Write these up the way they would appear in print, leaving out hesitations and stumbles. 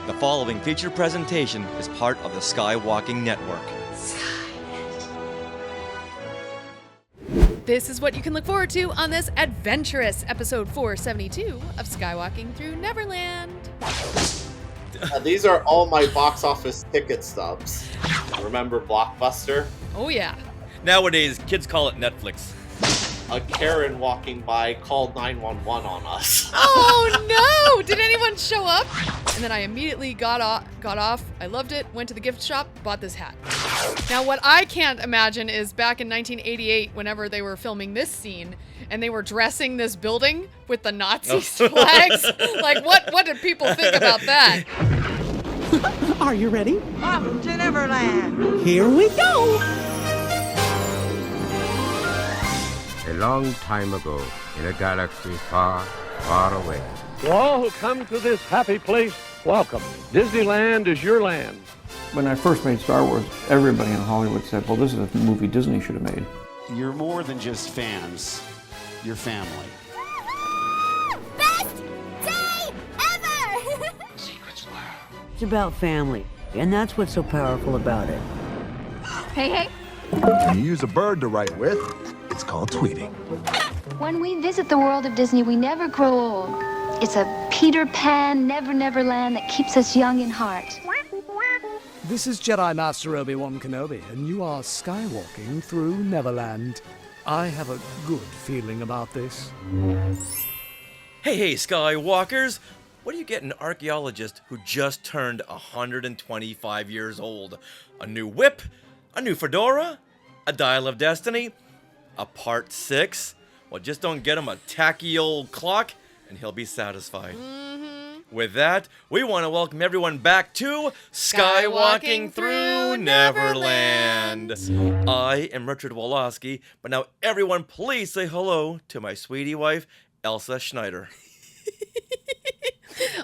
The following feature presentation is part of the Skywalking Network. This is what you can look forward to on this adventurous episode 472 of Skywalking Through Neverland. These are all my box office ticket stubs. Remember Blockbuster? Oh yeah. Nowadays, kids call it Netflix. A Karen walking by called 911 on us. Oh no! Did anyone show up? And then I immediately got off. I loved it. Went to the gift shop, bought this hat. Now what I can't imagine is back in 1988, whenever they were filming this scene, and they were dressing this building with the Nazi flags. Like, what did people think about that? Are you ready? Welcome to Neverland. Here we go. A long time ago, in a galaxy far, far away. To all who come to this happy place, welcome. Disneyland is your land. When I first made Star Wars, everybody in Hollywood said, well, this is a movie Disney should have made. You're more than just fans. You're family. Best day ever! Secrets love. It's about family, and that's what's so powerful about it. Hey. You use a bird to write with. It's called tweeting. When we visit the world of Disney, we never grow old. It's a Peter Pan, Never Land that keeps us young in heart. This is Jedi Master Obi-Wan Kenobi, and you are skywalking through Neverland. I have a good feeling about this. Hey, Skywalkers! What do you get an archaeologist who just turned 125 years old? A new whip? A new fedora? A dial of destiny? A part 6? Well, just don't get him a tacky old clock, and he'll be satisfied. With that, we want to welcome everyone back to Skywalking Through Neverland. I am Richard Woloski, but now everyone please say hello to my sweetie wife, Elsa Schneider.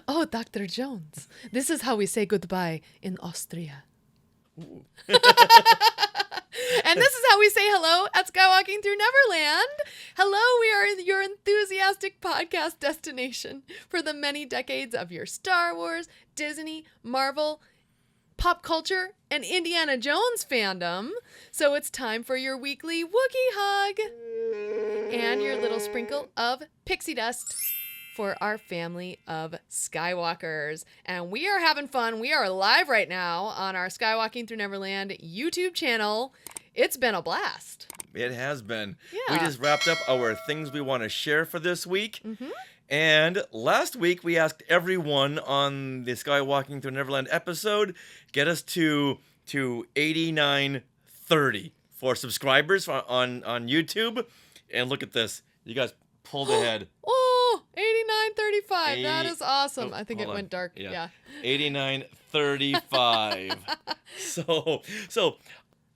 Oh, Dr. Jones. This is how we say goodbye in Austria. And this is how we say hello at Skywalking Through Neverland. Hello, we are your enthusiastic podcast destination for the many decades of your Star Wars, Disney, Marvel, pop culture, and Indiana Jones fandom. So it's time for your weekly Wookiee hug and your little sprinkle of pixie dust for our family of Skywalkers. And we are having fun. We are live right now on our Skywalking Through Neverland YouTube channel. It's been a blast. It has been. Yeah. We just wrapped up our things we want to share for this week. And last week we asked everyone on the Skywalking Through Neverland episode, get us to 8930 for subscribers on YouTube. And look at this. You guys pulled ahead. Oh, 8935. That is awesome. Oh, I think it went dark. Yeah. 8935. So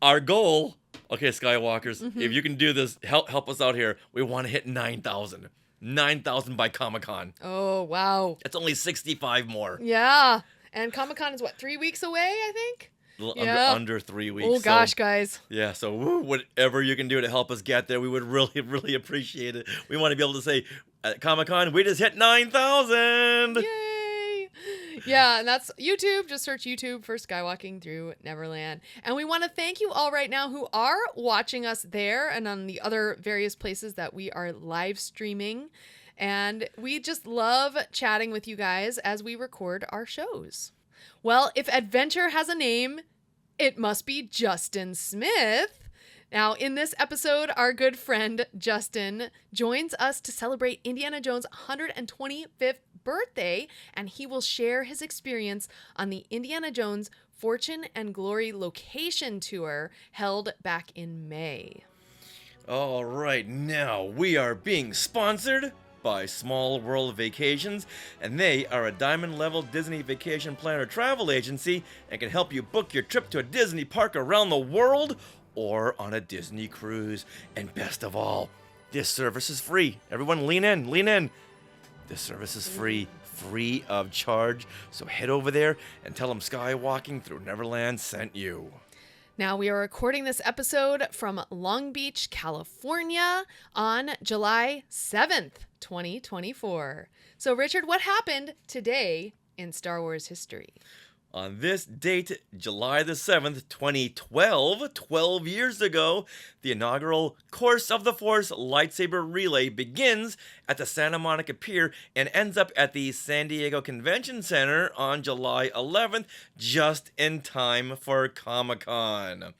our goal, okay, Skywalkers, if you can do this, help us out here. We want to hit 9,000. 9,000 by Comic-Con. Oh, wow. That's only 65 more. Yeah. And Comic-Con is what, 3 weeks away, I think? Under 3 weeks. Oh, gosh, guys. Yeah, so whatever you can do to help us get there, we would really, really appreciate it. We want to be able to say, at Comic-Con, we just hit 9,000! Yay! Yeah, and that's YouTube. Just search YouTube for Skywalking Through Neverland. And we want to thank you all right now who are watching us there and on the other various places that we are live streaming. And we just love chatting with you guys as we record our shows. Well, if adventure has a name, it must be Justin Smith. Now, in this episode, our good friend Justin joins us to celebrate Indiana Jones' 125th birthday, and he will share his experience on the Indiana Jones Fortune and Glory location tour held back in May. All right, now we are being sponsored by Small World Vacations, and they are a diamond-level Disney vacation planner travel agency and can help you book your trip to a Disney park around the world or on a Disney cruise. And best of all, this service is free. Everyone lean in. This service is free of charge. So head over there and tell them Skywalking Through Neverland sent you. Now, we are recording this episode from Long Beach, California on July 7th, 2024. So, Richard, what happened today in Star Wars history. On this date, July the 7th, 2012, 12 years ago, the inaugural Course of the Force lightsaber relay begins at the Santa Monica Pier and ends up at the San Diego Convention Center on July 11th, just in time for Comic-Con.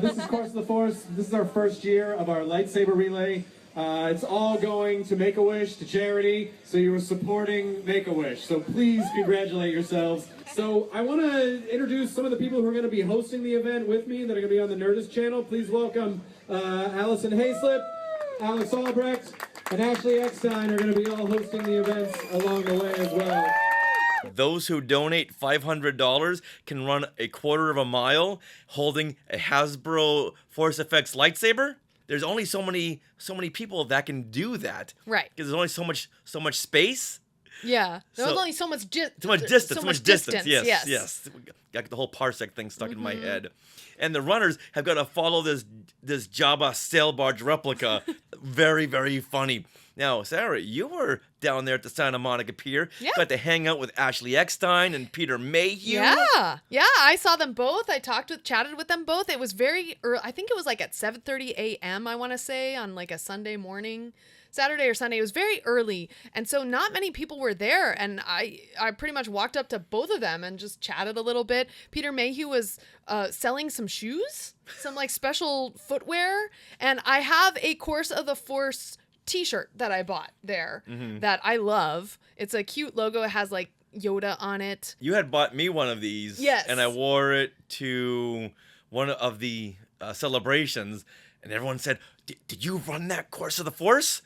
This is Course of the Force. This is our first year of our lightsaber relay. It's all going to Make-A-Wish, to charity, so you're supporting Make-A-Wish. So please congratulate yourselves. So I want to introduce some of the people who are going to be hosting the event with me that are going to be on the Nerdist channel. Please welcome Allison Hayslip, Alex Albrecht, and Ashley Eckstein are going to be all hosting the events along the way as well. Those who donate $500 can run a quarter of a mile holding a Hasbro Force Effects lightsaber. There's only so many people that can do that. Right. Because there's only so much space. Yeah. There was only so much distance. Yes. Got the whole parsec thing stuck in my head. And the runners have got to follow this Jabba sail barge replica. Very, very funny. Now, Sarah, you were down there at the Santa Monica Pier. Yeah. Got to hang out with Ashley Eckstein and Peter Mayhew. Yeah, I saw them both. I chatted with them both. It was very early. I think it was like at 7:30 a.m., I want to say, on like a Sunday morning. Saturday or Sunday. It was very early, and so not many people were there, and I pretty much walked up to both of them and just chatted a little bit. Peter Mayhew was selling some shoes, some like special footwear, and I have a Course of the Force t-shirt that I bought there that I love. It's a cute logo. It has like Yoda on it. You had bought me one of these, yes, and I wore it to one of the celebrations, and everyone said, "Did you run that Course of the Force?"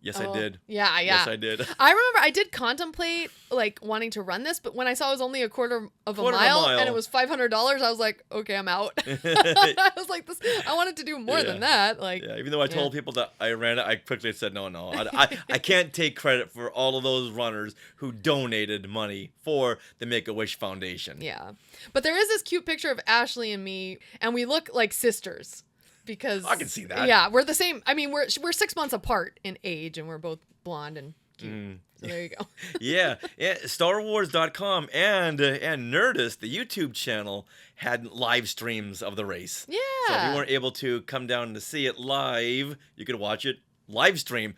Yes, I did. Yeah. Yes, I did. I remember I did contemplate like wanting to run this, but when I saw it was only a quarter of a mile and it was $500, I was like, okay, I'm out. I was like, I wanted to do more than that. Like, even though I told people that I ran it, I quickly said, no, I can't take credit for all of those runners who donated money for the Make-A-Wish Foundation. Yeah, but there is this cute picture of Ashley and me, and we look like sisters. Because I can see that. Yeah, we're the same. I mean, we're 6 months apart in age, and we're both blonde and cute. So there you go. yeah. StarWars.com and Nerdist, the YouTube channel, had live streams of the race. Yeah. So if you weren't able to come down to see it live, you could watch it live stream,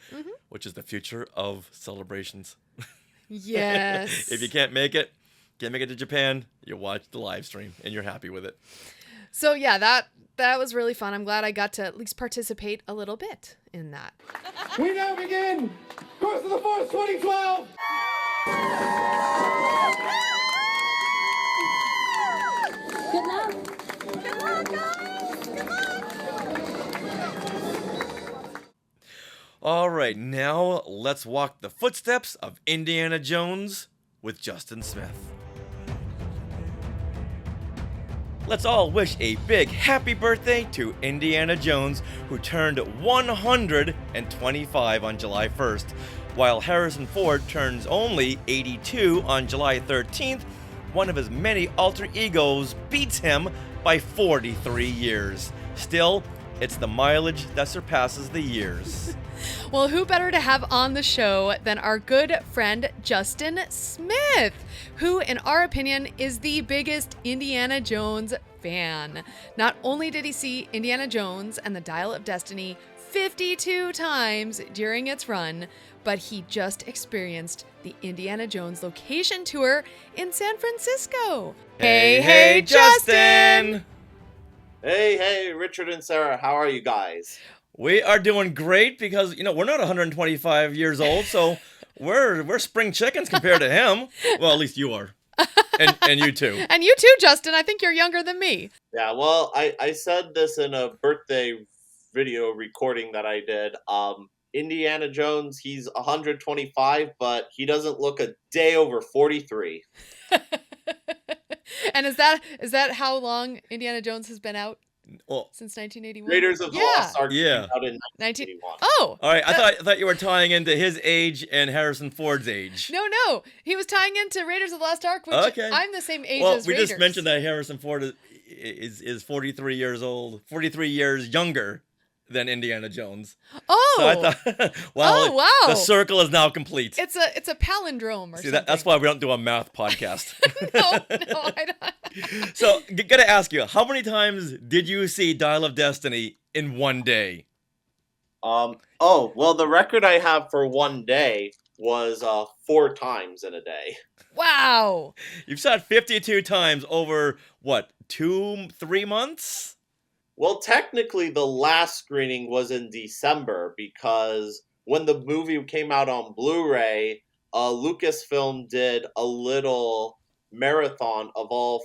which is the future of celebrations. Yes. If you can't make it to Japan, you watch the live stream, and you're happy with it. So yeah, that was really fun. I'm glad I got to at least participate a little bit in that. We now begin Course of the Force 2012! Good luck. Good luck, guys. Good luck. All right, now let's walk the footsteps of Indiana Jones with Justin Smith. Let's all wish a big happy birthday to Indiana Jones, who turned 125 on July 1st, while Harrison Ford turns only 82 on July 13th. One of his many alter egos beats him by 43 years. Still, it's the mileage that surpasses the years. Well, who better to have on the show than our good friend Justin Smith, who, in our opinion, is the biggest Indiana Jones fan. Not only did he see Indiana Jones and the Dial of Destiny 52 times during its run, but he just experienced the Indiana Jones location tour in San Francisco. Hey, Justin! Hey, Richard and Sarah, how are you guys? We are doing great because, we're not 125 years old, so we're spring chickens compared to him. Well, at least you are. And you too. And you too, Justin. I think you're younger than me. Yeah, well, I said this in a birthday video recording that I did. Indiana Jones, he's 125, but he doesn't look a day over 43. And is that how long Indiana Jones has been out? Well, since 1981. Raiders of the Lost Ark came out in 1981. Oh, all right. I thought you were tying into his age and Harrison Ford's age. No, he was tying into Raiders of the Lost Ark, which I'm the same age as Raiders. Well, we just mentioned that Harrison Ford is 43 years old, 43 years younger than Indiana Jones. Oh, So I thought, oh wow, the circle is now complete. It's a palindrome or See, something. that's why we don't do a math podcast. no, I don't. So, gotta ask you, how many times did you see Dial of Destiny in one day? Oh, well, the record I have for one day was 4 times in a day. Wow. You've saw it 52 times over, what, 2-3 months? Well, technically, the last screening was in December because when the movie came out on Blu-ray, Lucasfilm did a little marathon of all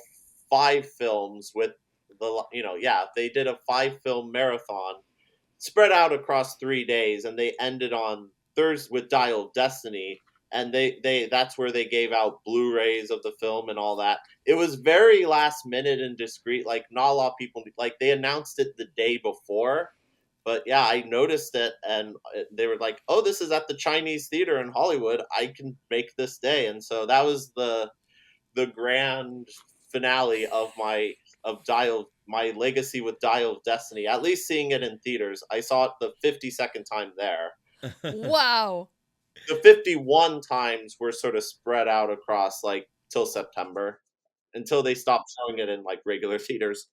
5 films with they did a 5-film marathon spread out across 3 days, and they ended on Thursday with Dial of Destiny, and they that's where they gave out Blu-rays of the film and all that. It was very last minute and discreet. Like, not a lot of people, like, they announced it the day before. But yeah, I noticed it, and they were like, "Oh, this is at the Chinese Theater in Hollywood. I can make this day." And so that was the grand finale of my legacy with Dial of Destiny. At least seeing it in theaters, I saw it the 52nd time there. Wow. The 51 times were sort of spread out across like till September, until they stopped showing it in like regular theaters.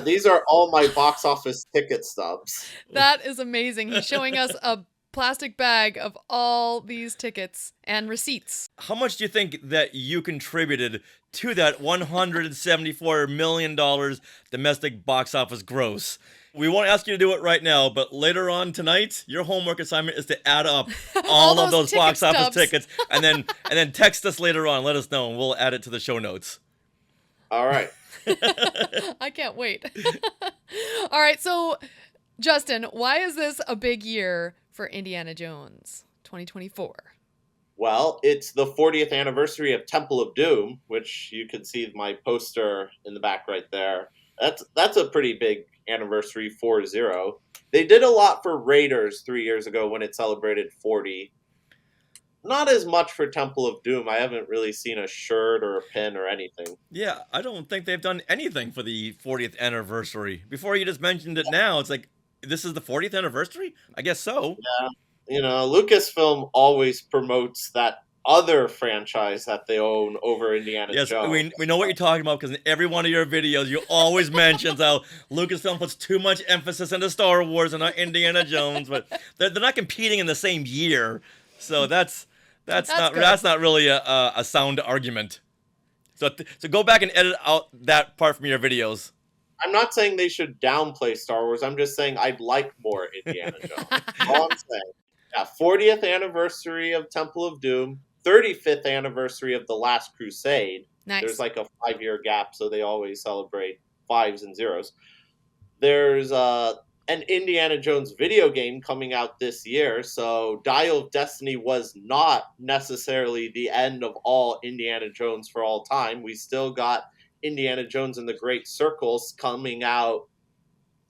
These are all my box office ticket stubs. That is amazing. He's showing us a plastic bag of all these tickets and receipts. How much do you think that you contributed to that $174 million domestic box office gross? We won't ask you to do it right now, but later on tonight, your homework assignment is to add up all of those box office tickets, and then text us later on. Let us know, and we'll add it to the show notes. All right. I can't wait. All right, so Justin, why is this a big year for Indiana Jones 2024? Well, it's the 40th anniversary of Temple of Doom, which you can see my poster in the back right there. That's a pretty big anniversary, 40. They did a lot for Raiders 3 years ago when it celebrated 40. Not as much for Temple of Doom. I haven't really seen a shirt or a pin or anything. Yeah, I don't think they've done anything for the 40th anniversary. Before you just mentioned it now, it's like, this is the 40th anniversary? I guess so. Yeah, Lucasfilm always promotes that other franchise that they own over Indiana Jones. Yes, we know what you're talking about, because in every one of your videos, you always mention how Lucasfilm puts too much emphasis into Star Wars and not Indiana Jones, but they're not competing in the same year, so that's not really a sound argument. So go back and edit out that part from your videos. I'm not saying they should downplay Star Wars. I'm just saying I'd like more Indiana Jones. All I'm saying. Yeah, 40th anniversary of Temple of Doom, 35th anniversary of The Last Crusade. Nice. There's like a 5-year gap, so they always celebrate 5s and 0s. There's an Indiana Jones video game coming out this year, so Dial of Destiny was not necessarily the end of all Indiana Jones for all time. We still got Indiana Jones and the Great Circles coming out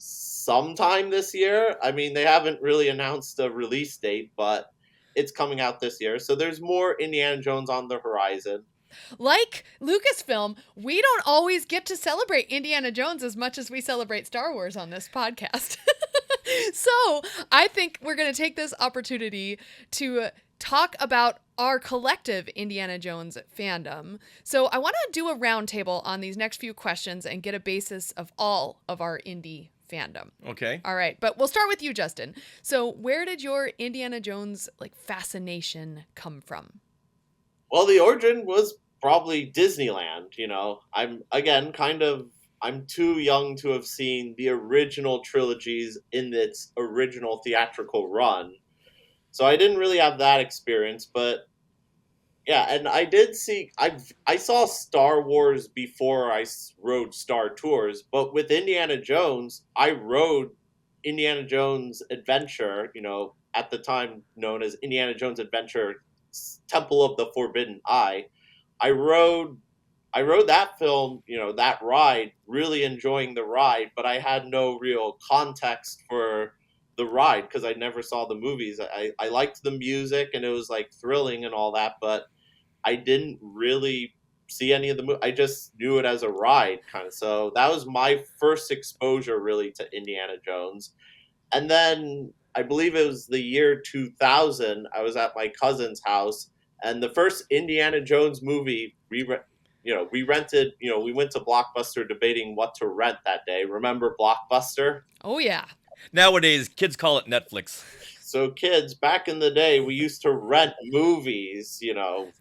sometime this year. I mean, they haven't really announced a release date, but it's coming out this year. So there's more Indiana Jones on the horizon. Like Lucasfilm, we don't always get to celebrate Indiana Jones as much as we celebrate Star Wars on this podcast. So I think we're going to take this opportunity to talk about our collective Indiana Jones fandom. So I want to do a roundtable on these next few questions and get a basis of all of our indie fandom. Okay. All right, but we'll start with you, Justin. So where did your Indiana Jones fascination come from? Well, the origin was probably Disneyland. I'm too young to have seen the original trilogies in its original theatrical run. So I didn't really have that experience, but yeah, and I did see, I saw Star Wars before I rode Star Tours, but with Indiana Jones, I rode Indiana Jones Adventure, at the time known as Indiana Jones Adventure Temple of the Forbidden Eye. I rode that film, that ride, really enjoying the ride, but I had no real context for the ride because I never saw the movies. I liked the music and it was thrilling and all that, but I didn't really see any of the movies. I just knew it as a ride kind of. So that was my first exposure really to Indiana Jones. And then I believe it was the year 2000. I was at my cousin's house, and the first Indiana Jones movie we rented. We went to Blockbuster debating what to rent that day. Remember Blockbuster? Oh yeah. Nowadays, kids call it Netflix. So kids, back in the day, we used to rent movies.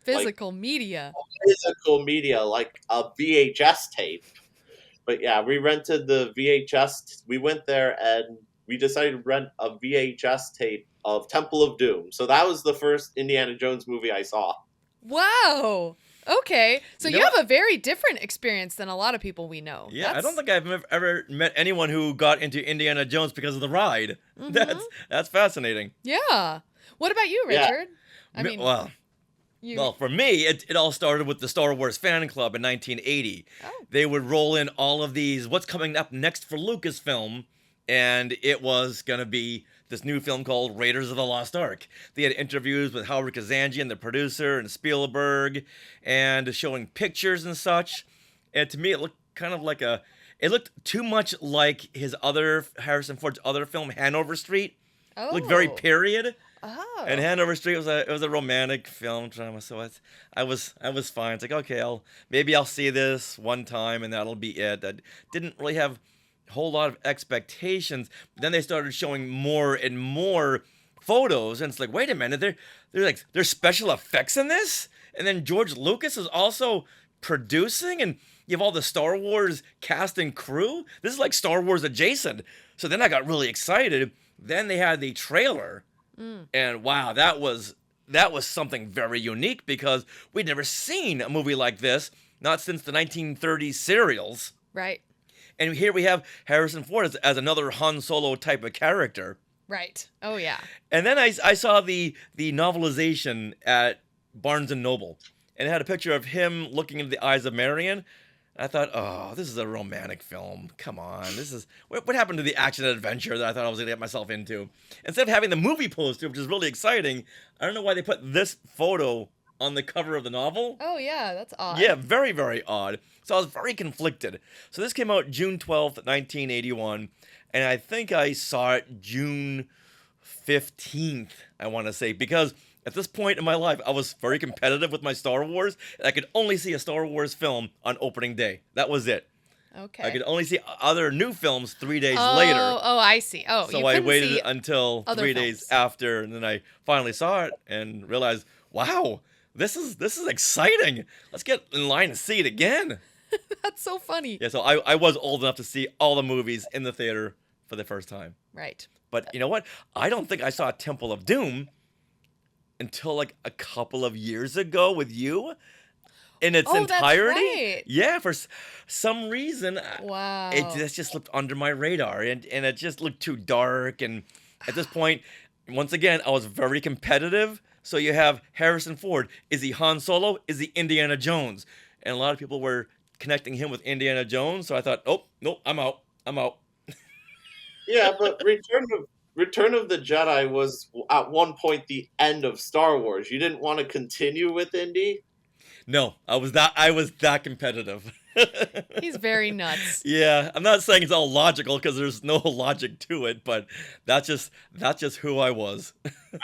Physical media. Physical media, like a VHS tape. But yeah, we rented the VHS. We went there and we decided to rent a VHS tape of Temple of Doom. So that was the first Indiana Jones movie I saw. Wow. Okay. So you have a very different experience than a lot of people we know. Yeah, I don't think I've ever met anyone who got into Indiana Jones because of the ride. Mm-hmm. That's fascinating. Yeah. What about you, Richard? Yeah. Well, for me, it all started with the Star Wars fan club in 1980. Oh. They would roll in all of these, what's coming up next for Lucasfilm, and it was going to be this new film called Raiders of the Lost Ark. They had interviews with Howard Kazanjian, the producer, and Spielberg, and showing pictures and such. And to me, it looked kind of like it looked too much like Harrison Ford's other film, Hanover Street. Oh. It looked very period. Oh. And Hanover Street was a romantic film drama, so I was fine. It's like, okay, maybe I'll see this one time and that'll be it. I didn't really have a whole lot of expectations. But then they started showing more and more photos, and it's like, wait a minute, there's special effects in this, and then George Lucas is also producing, and you have all the Star Wars cast and crew. This is like Star Wars adjacent. So then I got really excited. Then they had the trailer. And wow, that was something very unique because we'd never seen a movie like this, not since the 1930s serials. Right. And here we have Harrison Ford as another Han Solo type of character. Right. Oh yeah. And then I saw the novelization at Barnes and Noble, and it had a picture of him looking into the eyes of Marion. I thought, oh, this is a romantic film. Come on. This is... What happened to the action and adventure that I thought I was going to get myself into? Instead of having the movie poster, which is really exciting, I don't know why they put this photo on the cover of the novel. Oh, yeah. That's odd. Yeah, very, very odd. So I was very conflicted. So this came out June 12th, 1981, and I think I saw it June 15th, I want to say, because... at this point in my life, I was very competitive with my Star Wars, and I could only see a Star Wars film on opening day. That was it. Okay. I could only see other new films 3 days later. Oh, I see. Oh, so I waited until 3 days after, and then I finally saw it and realized, wow, this is exciting. Let's get in line and see it again. That's so funny. Yeah, so I was old enough to see all the movies in the theater for the first time. Right. But you know what? I don't think I saw Temple of Doom until like a couple of years ago with you in its entirety. That's right. Yeah, for some reason, wow, it just slipped under my radar, and it just looked too dark. And at this point, once again, I was very competitive. So you have Harrison Ford. Is he Han Solo? Is he Indiana Jones? And a lot of people were connecting him with Indiana Jones. So I thought, oh, no, I'm out. Yeah, but Return of the Jedi was at one point the end of Star Wars. You didn't want to continue with Indy? No, I was that competitive. He's very nuts. Yeah, I'm not saying it's all logical because there's no logic to it, but that's just who I was.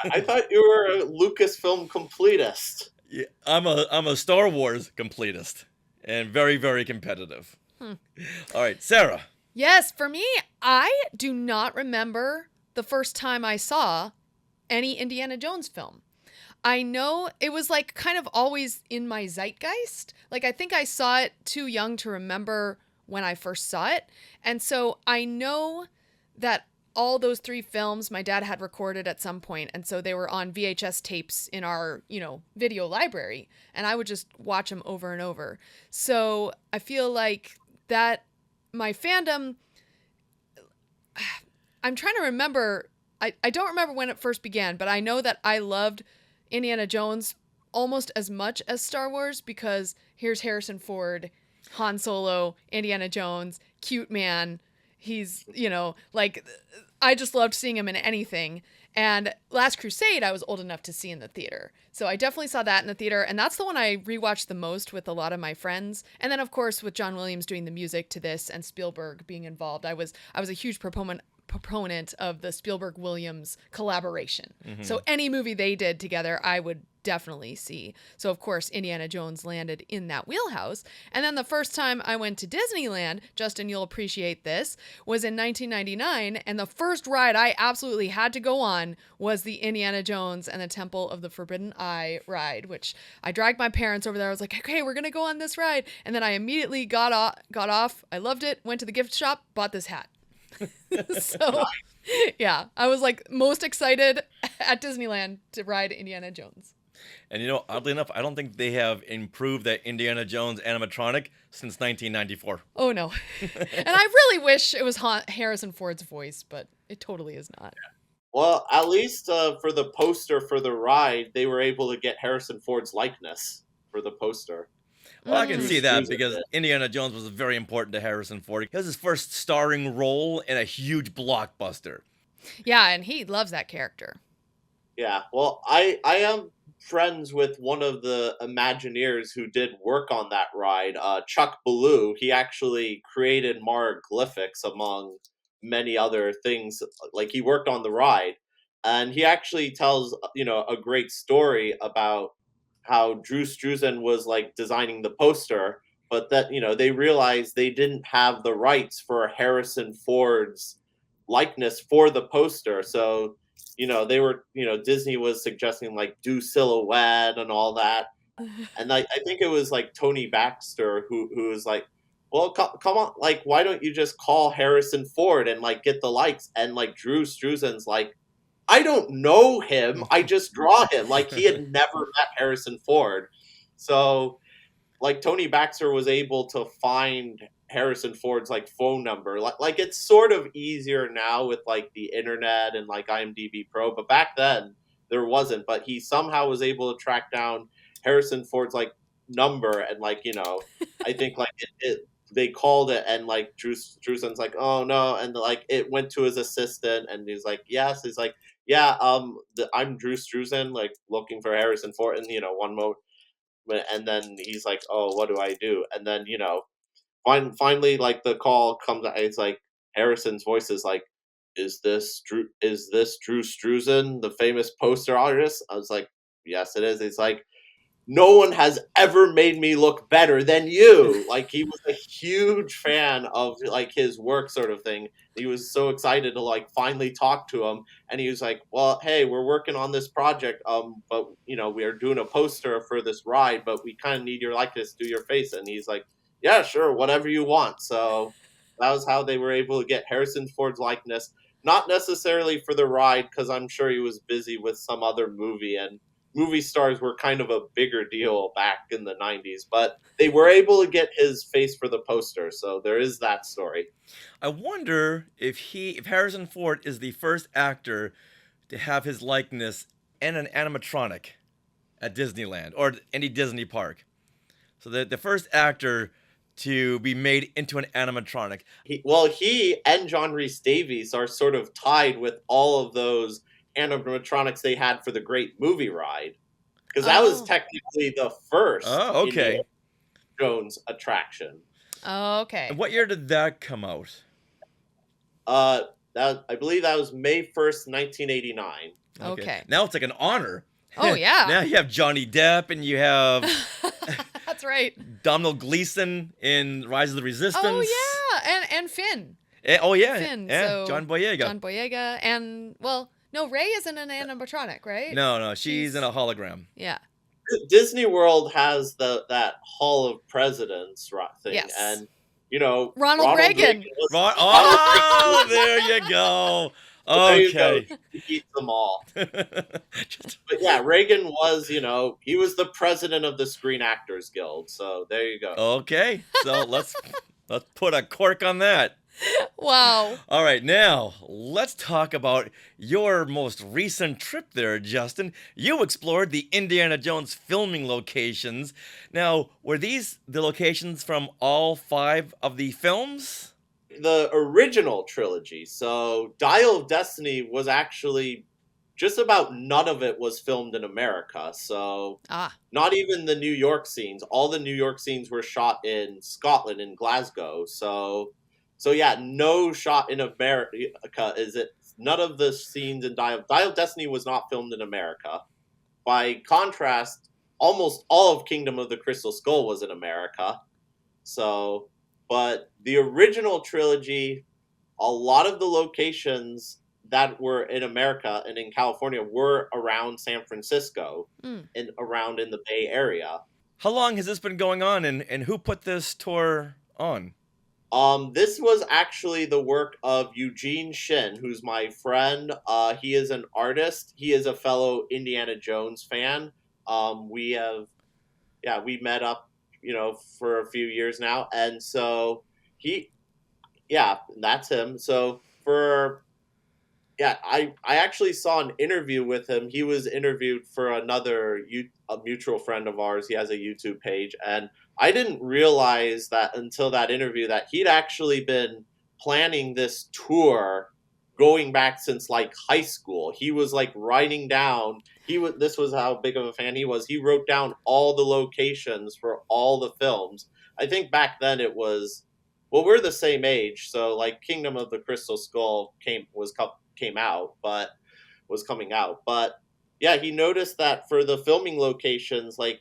I thought you were a Lucasfilm completist. Yeah, I'm a Star Wars completist and very, very competitive. All right, Sarah. Yes, for me, I do not remember the first time I saw any Indiana Jones film. I know it was like kind of always in my zeitgeist. Like I think I saw it too young to remember when I first saw it. And so I know that all those 3 films my dad had recorded at some point, and so they were on VHS tapes in our, video library, and I would just watch them over and over. So I feel like that my fandom, I'm trying to remember, I don't remember when it first began, but I know that I loved Indiana Jones almost as much as Star Wars because here's Harrison Ford, Han Solo, Indiana Jones, cute man. He's, I just loved seeing him in anything. And Last Crusade, I was old enough to see in the theater. So I definitely saw that in the theater. And that's the one I rewatched the most with a lot of my friends. And then, of course, with John Williams doing the music to this and Spielberg being involved, I was a huge proponent proponent of the Spielberg-Williams collaboration. Mhm. So any movie they did together, I would definitely see. So of course, Indiana Jones landed in that wheelhouse. And then the first time I went to Disneyland, Justin, you'll appreciate this, was in 1999. And the first ride I absolutely had to go on was the Indiana Jones and the Temple of the Forbidden Eye ride, which I dragged my parents over there. I was like, okay, we're going to go on this ride. And then I immediately got off. I loved it. Went to the gift shop, bought this hat. So yeah, I was like most excited at Disneyland to ride Indiana Jones. And you know, oddly enough, I don't think they have improved that Indiana Jones animatronic since 1994. Oh no. And I really wish it was Harrison Ford's voice, but it totally is not. Well, at least for the poster for the ride, they were able to get Harrison Ford's likeness for the poster. Well, I can see that because Indiana Jones was very important to Harrison Ford. He was his first starring role in a huge blockbuster. Yeah, and he loves that character. Yeah, well, I am friends with one of the Imagineers who did work on that ride, Chuck Ballou. He actually created Marglyphics among many other things. Like, he worked on the ride, and he actually tells, a great story about how Drew Struzan was like designing the poster, but that, they realized they didn't have the rights for Harrison Ford's likeness for the poster. So, they were, Disney was suggesting like do silhouette and all that. And I think it was like Tony Baxter who was like, well, come on, like, why don't you just call Harrison Ford and like get the likes? And like Drew Struzan's like, I don't know him. I just draw him. Like, he had never met Harrison Ford. So, like, Tony Baxter was able to find Harrison Ford's, like, phone number. Like, it's sort of easier now with, like, the internet and, like, IMDb Pro. But back then, there wasn't. But he somehow was able to track down Harrison Ford's, like, number. And, like, I think, like, they called it, and, like, Drewson's like, oh, no. And, like, it went to his assistant, and he's like, yes. He's like, yeah, I'm Drew Struzan, like, looking for Harrison Ford, and, one moment, and then he's like, oh, what do I do? And then, finally, like, the call comes, it's like, Harrison's voice is like, is this Drew Struzan, the famous poster artist? I was like, yes, it is. It's like, no one has ever made me look better than you. Like, he was a huge fan of, like, his work sort of thing. He was so excited to, like, finally talk to him. And he was like, well, hey, we're working on this project, but, we are doing a poster for this ride, but we kind of need your likeness to do your face. And he's like, yeah, sure, whatever you want. So that was how they were able to get Harrison Ford's likeness. Not necessarily for the ride, because I'm sure he was busy with some other movie, and movie stars were kind of a bigger deal back in the 90s, but they were able to get his face for the poster, so there is that story. I wonder if Harrison Ford is the first actor to have his likeness in an animatronic at Disneyland or any Disney park. So the first actor to be made into an animatronic. He and John Rhys Davies are sort of tied with all of those animatronics they had for the Great Movie Ride, because that was technically the first Indiana Jones attraction. Oh, okay. And what year did that come out? I believe that was May 1st, 1989. Okay. Now it's like an honor. Oh yeah. Now you have Johnny Depp, and you have that's right, Domhnall Gleeson in Rise of the Resistance. Oh yeah, and Finn. Oh yeah, Finn. Yeah. So John Boyega. John Boyega, and no, Rey isn't an animatronic, right? No, she's in a hologram. Yeah. Disney World has that Hall of Presidents thing, yes. And Ronald Reagan. Oh, there you go. Okay. He beats them all. But yeah, Reagan was, he was the president of the Screen Actors Guild. So there you go. Okay. So let's put a cork on that. Wow. All right, now let's talk about your most recent trip there, Justin. You explored the Indiana Jones filming locations. Now, were these the locations from all 5 of the films? The original trilogy. So Dial of Destiny was actually just about none of it was filmed in America. So not even the New York scenes. All the New York scenes were shot in Scotland, in Glasgow. So So yeah, no shot in America is it. None of the scenes in Dial of Destiny was not filmed in America. By contrast, almost all of Kingdom of the Crystal Skull was in America. So, but the original trilogy, a lot of the locations that were in America and in California were around San Francisco and around in the Bay Area. How long has this been going on, and who put this tour on? This was actually the work of Eugene Shin, who's my friend. He is an artist. He is a fellow Indiana Jones fan. We met up, for a few years now, and so that's him. So I actually saw an interview with him. He was interviewed for a mutual friend of ours. He has a YouTube page, and I didn't realize that until that interview that he'd actually been planning this tour going back since like high school. He was like writing down. This was how big of a fan he was. He wrote down all the locations for all the films. I think back then it was, well, we're the same age, so like Kingdom of the Crystal Skull was coming out. But yeah, he noticed that for the filming locations, like,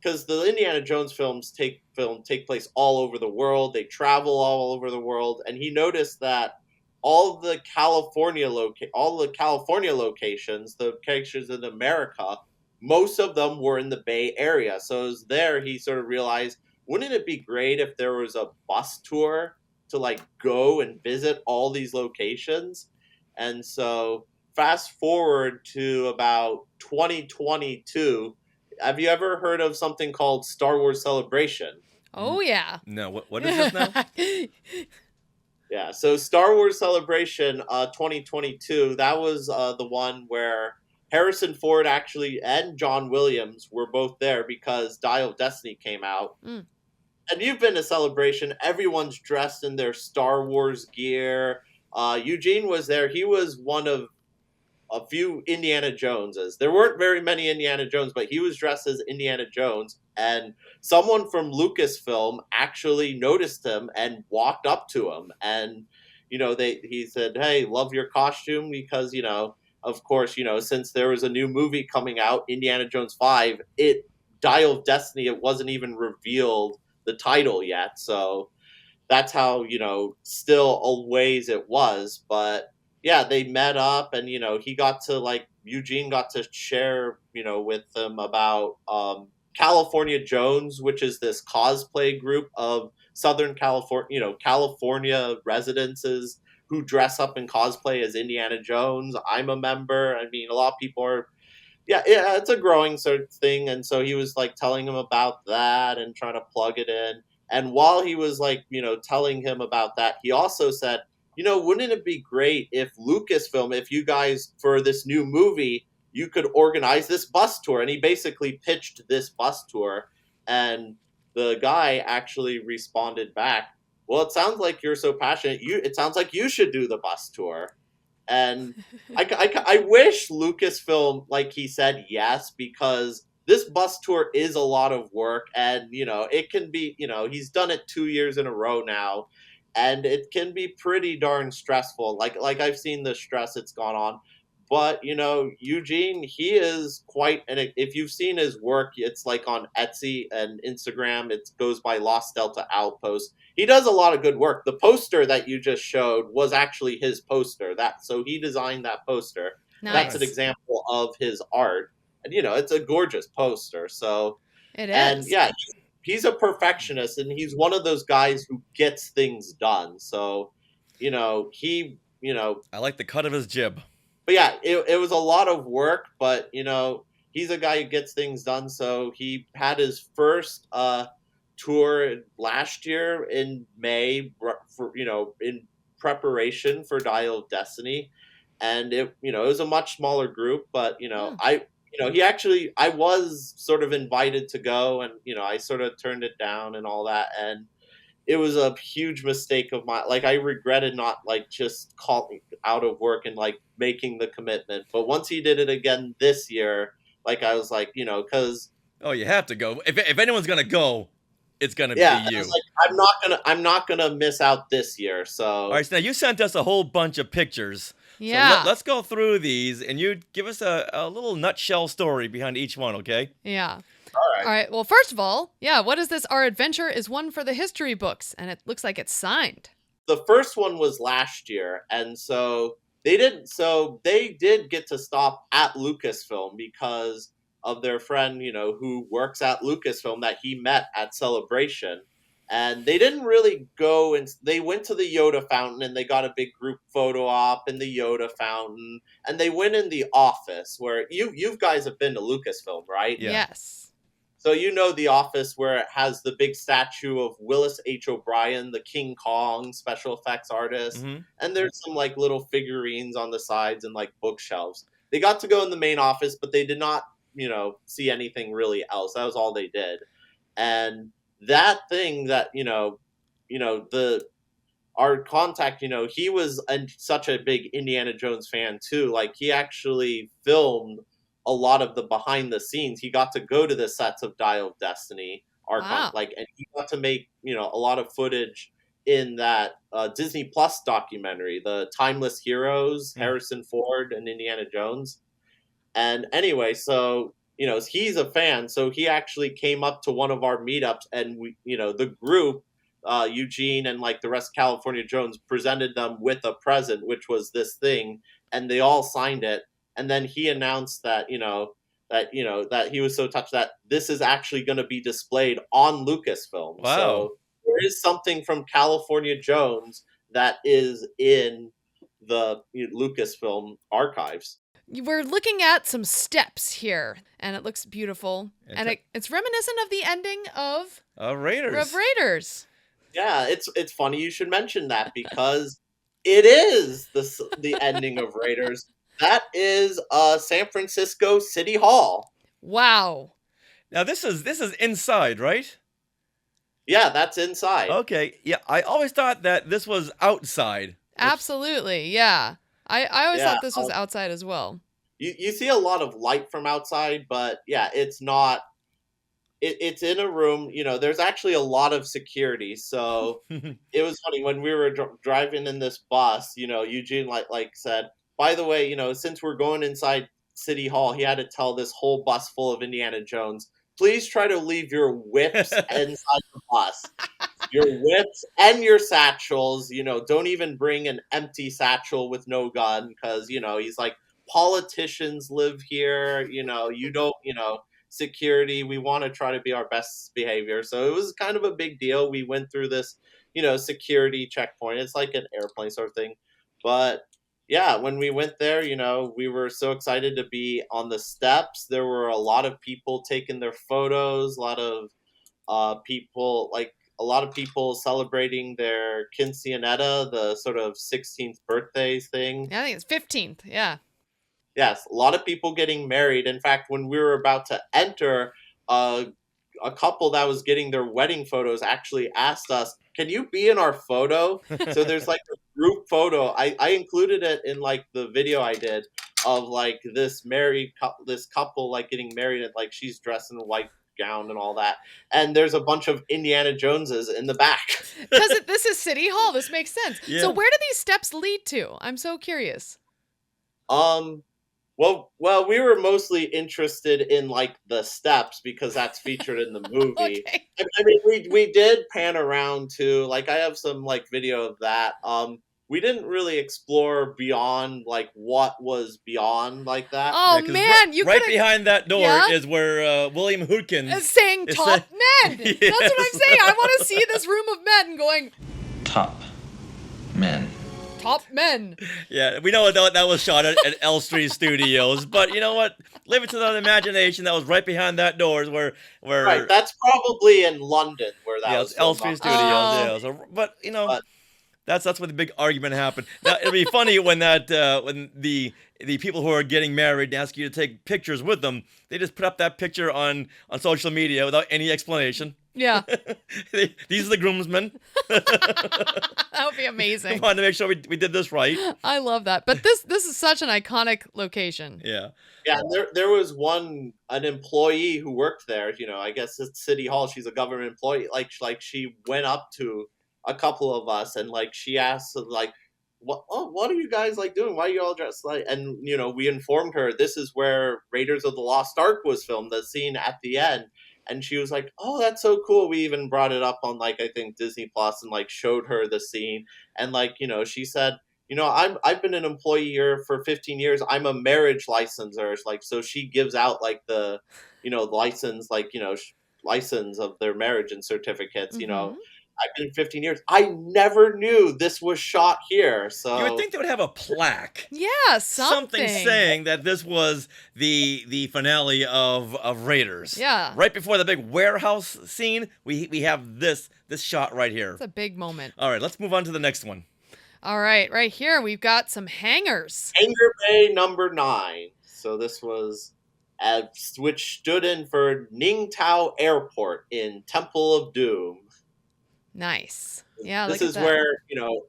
because the Indiana Jones films take place all over the world, they travel all over the world, and he noticed that all the California locations, the characters in America, most of them were in the Bay Area. So it was there he sort of realized, wouldn't it be great if there was a bus tour to like go and visit all these locations? And so fast forward to about 2022. Have you ever heard of something called Star Wars Celebration? Oh, yeah. No, what is this now? Yeah, so Star Wars Celebration 2022, that was the one where Harrison Ford actually and John Williams were both there because Dial of Destiny came out. And you've been to Celebration. Everyone's dressed in their Star Wars gear. Eugene was there. He was one of a few Indiana Joneses. There weren't very many Indiana Jones, but he was dressed as Indiana Jones. And someone from Lucasfilm actually noticed him and walked up to him. And, he said, "Hey, love your costume," because, of course, since there was a new movie coming out, Indiana Jones 5, Dial of Destiny, it wasn't even revealed the title yet. So that's how, still a ways it was. But yeah, they met up and, Eugene got to share, with them about California Jones, which is this cosplay group of Southern California, California residences who dress up in cosplay as Indiana Jones. I'm a member. I mean, a lot of people are, it's a growing sort of thing. And so he was like telling him about that and trying to plug it in. And while he was like, telling him about that, he also said, wouldn't it be great if Lucasfilm, if you guys, for this new movie, you could organize this bus tour? And he basically pitched this bus tour. And the guy actually responded back, "Well, it sounds like you're so passionate. It sounds like you should do the bus tour." And I wish Lucasfilm, like he said, yes, because this bus tour is a lot of work. And, it can be, he's done it 2 years in a row now. And it can be pretty darn stressful. Like I've seen the stress it's gone on. But, Eugene, he is quite, and if you've seen his work, it's like on Etsy and Instagram, it goes by Lost Delta Outpost. He does a lot of good work. The poster that you just showed was actually his poster. So he designed that poster. Nice. That's an example of his art. And, it's a gorgeous poster. So, it is. And yeah, he's a perfectionist, and he's one of those guys who gets things done. So, I like the cut of his jib. But yeah, it was a lot of work, but, he's a guy who gets things done. So he had his first tour last year in May, in preparation for Dial of Destiny. And it was a much smaller group, but, I was sort of invited to go, and, I sort of turned it down and all that. And it was a huge mistake of mine. Like, I regretted not, like, just calling out of work and, like, making the commitment. But once he did it again this year, like, I was like, because... Oh, you have to go. If anyone's going to go, it's gonna Yeah, be I you. was like, I'm not gonna miss out this year. So All right, so now you sent us a whole bunch of pictures. Yeah. So let's go through these, and you give us a little nutshell story behind each one, okay? Yeah. All right. Well, first of all, yeah, what is this? Our adventure is one for the history books, and it looks like it's signed. the first one was last year, and so they didn't. So they did get to stop at Lucasfilm because of their friend, who works at Lucasfilm that he met at Celebration. And they didn't really go, and they went to the Yoda fountain and they got a big group photo op in the Yoda fountain, and they went in the office where you guys have been to Lucasfilm, right? Yeah. Yes. So you know the office where it has the big statue of Willis H. O'Brien, the King Kong special effects artist, and there's some like little figurines on the sides and like bookshelves. They got to go in the main office, but they did not, see anything really else. That was all they did. And that thing that our contact, he was such a big Indiana Jones fan too. Like he actually filmed a lot of the behind the scenes. He got to go to the sets of Dial of Destiny, Wow. and he got to make a lot of footage in that Disney Plus documentary, the Timeless Heroes, Harrison Ford and Indiana Jones. And anyway, so he's a fan, so he actually came up to one of our meetups, and we, the group, Eugene and like the rest of California Jones, presented them with a present, which was this thing, and they all signed it. And then he announced that that he was so touched that this is actually going to be displayed on Lucasfilm. Wow. So there is something from California Jones that is in the Lucasfilm archives. We're looking at some steps here, and it looks beautiful. And it's reminiscent of the ending of Raiders. Yeah, it's funny you should mention that because it is the ending of Raiders. That is San Francisco City Hall. Wow. Now this is inside, right? Yeah, that's inside. Okay. Yeah, I always thought that this was outside. Absolutely. Yeah. I always thought this was outside as well. You see a lot of light from outside, but yeah, it's not. It's in a room. There's actually a lot of security. So it was funny when we were driving in this bus. Eugene like said, by the way, since we're going inside City Hall, he had to tell this whole bus full of Indiana Jones, please try to leave your whips inside the bus. Your whips and your satchels. Don't even bring an empty satchel with no gun because, he's like, politicians live here. You don't, security. We want to try to be our best behavior. So it was kind of a big deal. We went through this, security checkpoint. It's like an airplane sort of thing. But yeah, when we went there, we were so excited to be on the steps. There were a lot of people taking their photos, a lot of people celebrating their quinceanera, the sort of 16th birthdays thing. Yeah, I think it's 15th. Yeah. Yes, a lot of people getting married. In fact, when we were about to enter, a couple that was getting their wedding photos actually asked us, can you be in our photo? So there's like a group photo. I included it in like the video I did of like this couple like getting married, and like she's dressed in a white gown and all that, and there's a bunch of Indiana Joneses in the back. Because this is City Hall. This makes sense. Yeah. So where do these steps lead to? I'm so curious. Well, we were mostly interested in like the steps because that's featured in the movie. Okay. I mean, we did pan around too. Like I have some like video of that. We didn't really explore beyond like what was beyond like that. Oh man, you right could've- behind that door Yeah? is where William Hootkins It's saying is top men. Yes. That's what I'm saying. I want to see this room of men going Top men. top men. Yeah, we know that was shot at Elstree Studios, but you know what? Leave it to the imagination. That was right behind that door is where Right, that's probably in London where that was Elstree filmed. Studios. Oh. Yeah, so, but That's where the big argument happened. Now it'll be funny when when the people who are getting married ask you to take pictures with them. They just put up that picture on social media without any explanation. Yeah. These are the groomsmen. That would be amazing. We wanted to make sure we did this right. I love that. But this is such an iconic location. Yeah. Yeah, there was an employee who worked there. I guess at City Hall. She's a government employee. Like she went up to a couple of us and like she asked like, what are you guys like doing? Why are you all dressed like? And we informed her this is where Raiders of the Lost Ark was filmed. The scene at the end. And she was like, "Oh, that's so cool." We even brought it up on like I think Disney Plus and like showed her the scene. And like she said, I've been an employee here for 15 years. I'm a marriage licensor. Like so, she gives out like the license like license of their marriage and certificates. Mm-hmm. I've been 15 years. I never knew this was shot here. So you would think they would have a plaque. Yeah, something saying that this was the finale of Raiders. Yeah. Right before the big warehouse scene, we have this shot right here. It's a big moment. All right, let's move on to the next one. All right, right here we've got some hangars. Hangar Bay number 9. So this was which stood in for Ningtao Airport in Temple of Doom. Nice. Yeah, this is where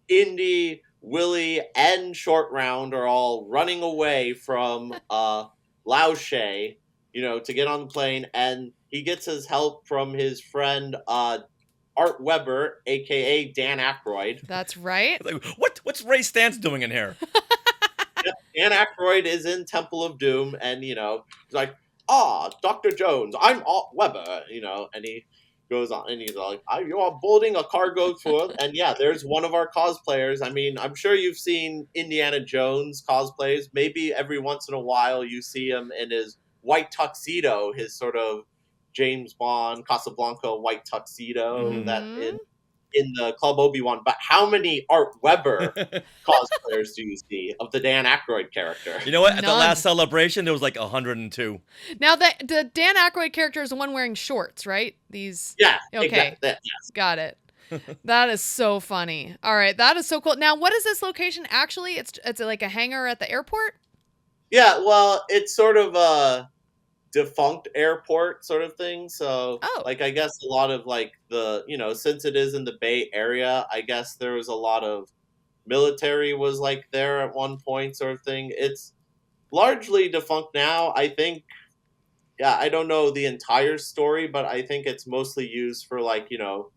Indy, Willie, and Short Round are all running away from Lao She, to get on the plane, and he gets his help from his friend Art Weber, aka Dan Aykroyd. That's right. What's Ray Stantz doing in here? Dan Aykroyd is in Temple of Doom, and he's like, Dr. Jones, I'm Art Weber, and he goes on and he's like, you are boarding a cargo tour. And yeah, there's one of our cosplayers. I mean, I'm sure you've seen Indiana Jones cosplays. Maybe every once in a while you see him in his white tuxedo, his sort of James Bond Casablanca white tuxedo that in the Club Obi-Wan. But how many Art Weber cosplayers do you see of the Dan Aykroyd character? You know what? At the last celebration, there was like 102. Now, the Dan Aykroyd character is the one wearing shorts, right? These. Yeah. Okay. Exactly. Yes. Got it. That is so funny. All right, that is so cool. Now, what is this location actually? It's like a hangar at the airport? Yeah, well, it's sort of a defunct airport sort of thing. So, like, I guess a lot of like the, since it is in the Bay Area, I guess there was a lot of military was like there at one point sort of thing. It's largely defunct now. I think, I don't know the entire story, but I think it's mostly used for like,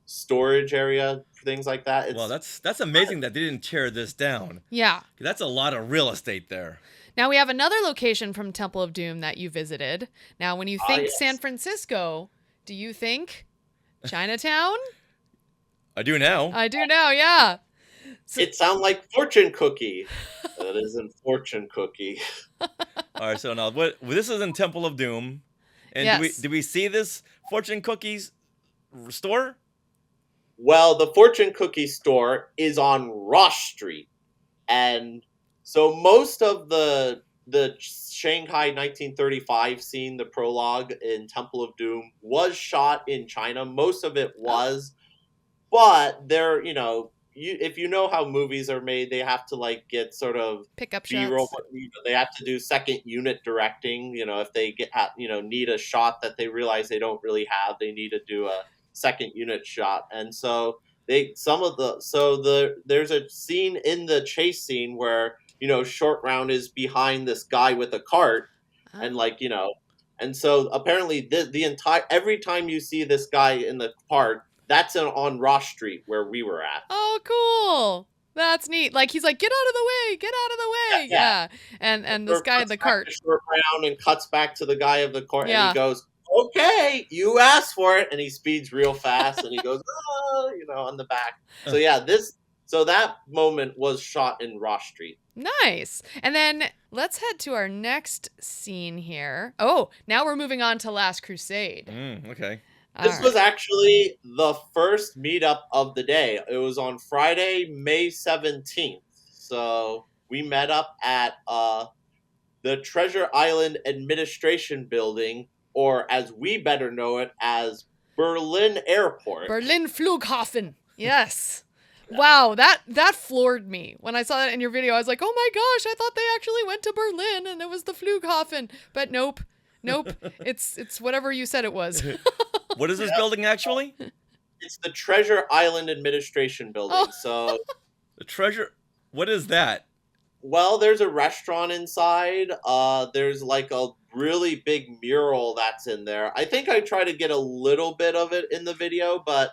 storage area, things like that. Well, that's amazing that they didn't tear this down. Yeah. That's a lot of real estate there. Now, we have another location from Temple of Doom that you visited. Now, when you think yes. San Francisco, do you think Chinatown? I do now. I do now, yeah. So, it sounds like Fortune Cookie. That isn't Fortune Cookie. All right, so now this is in Temple of Doom. And yes. do we see this Fortune Cookies store? Well, the Fortune Cookie store is on Ross Street. And so most of the Shanghai 1935 scene, the prologue in Temple of Doom, was shot in China. Most of it was. But there, if you know how movies are made, they have to like get sort of pickup B-roll. shots. They have to do second unit directing. If they need a shot that they realize they don't really have, they need to do a second unit shot. And so there's a scene in the chase scene where Short Round is behind this guy with a cart, and and so apparently every time you see this guy in the cart, that's on Ross Street where we were at. Oh, cool. That's neat. Like, he's like, get out of the way, get out of the way. Yeah. And this guy in the cart. Short Round and cuts back to the guy of the cart, yeah. and he goes, okay, you asked for it. And he speeds real fast, and he goes, on the back. So yeah, so that moment was shot in Ross Street. Nice. And then let's head to our next scene here. Oh, now we're moving on to Last Crusade. Okay. This was actually the first meetup of the day. It was on Friday, May 17th. So we met up at the Treasure Island Administration Building, or as we better know it as Berlin Airport. Berlin Flughafen. Yes. Wow, that floored me. When I saw that in your video, I was like, oh my gosh, I thought they actually went to Berlin and it was the Flughafen. But nope. It's whatever you said it was. What is this building actually? It's the Treasure Island Administration Building. Oh. So The treasure. What is that? well, there's a restaurant inside. There's like a really big mural that's in there. I think I try to get a little bit of it in the video, but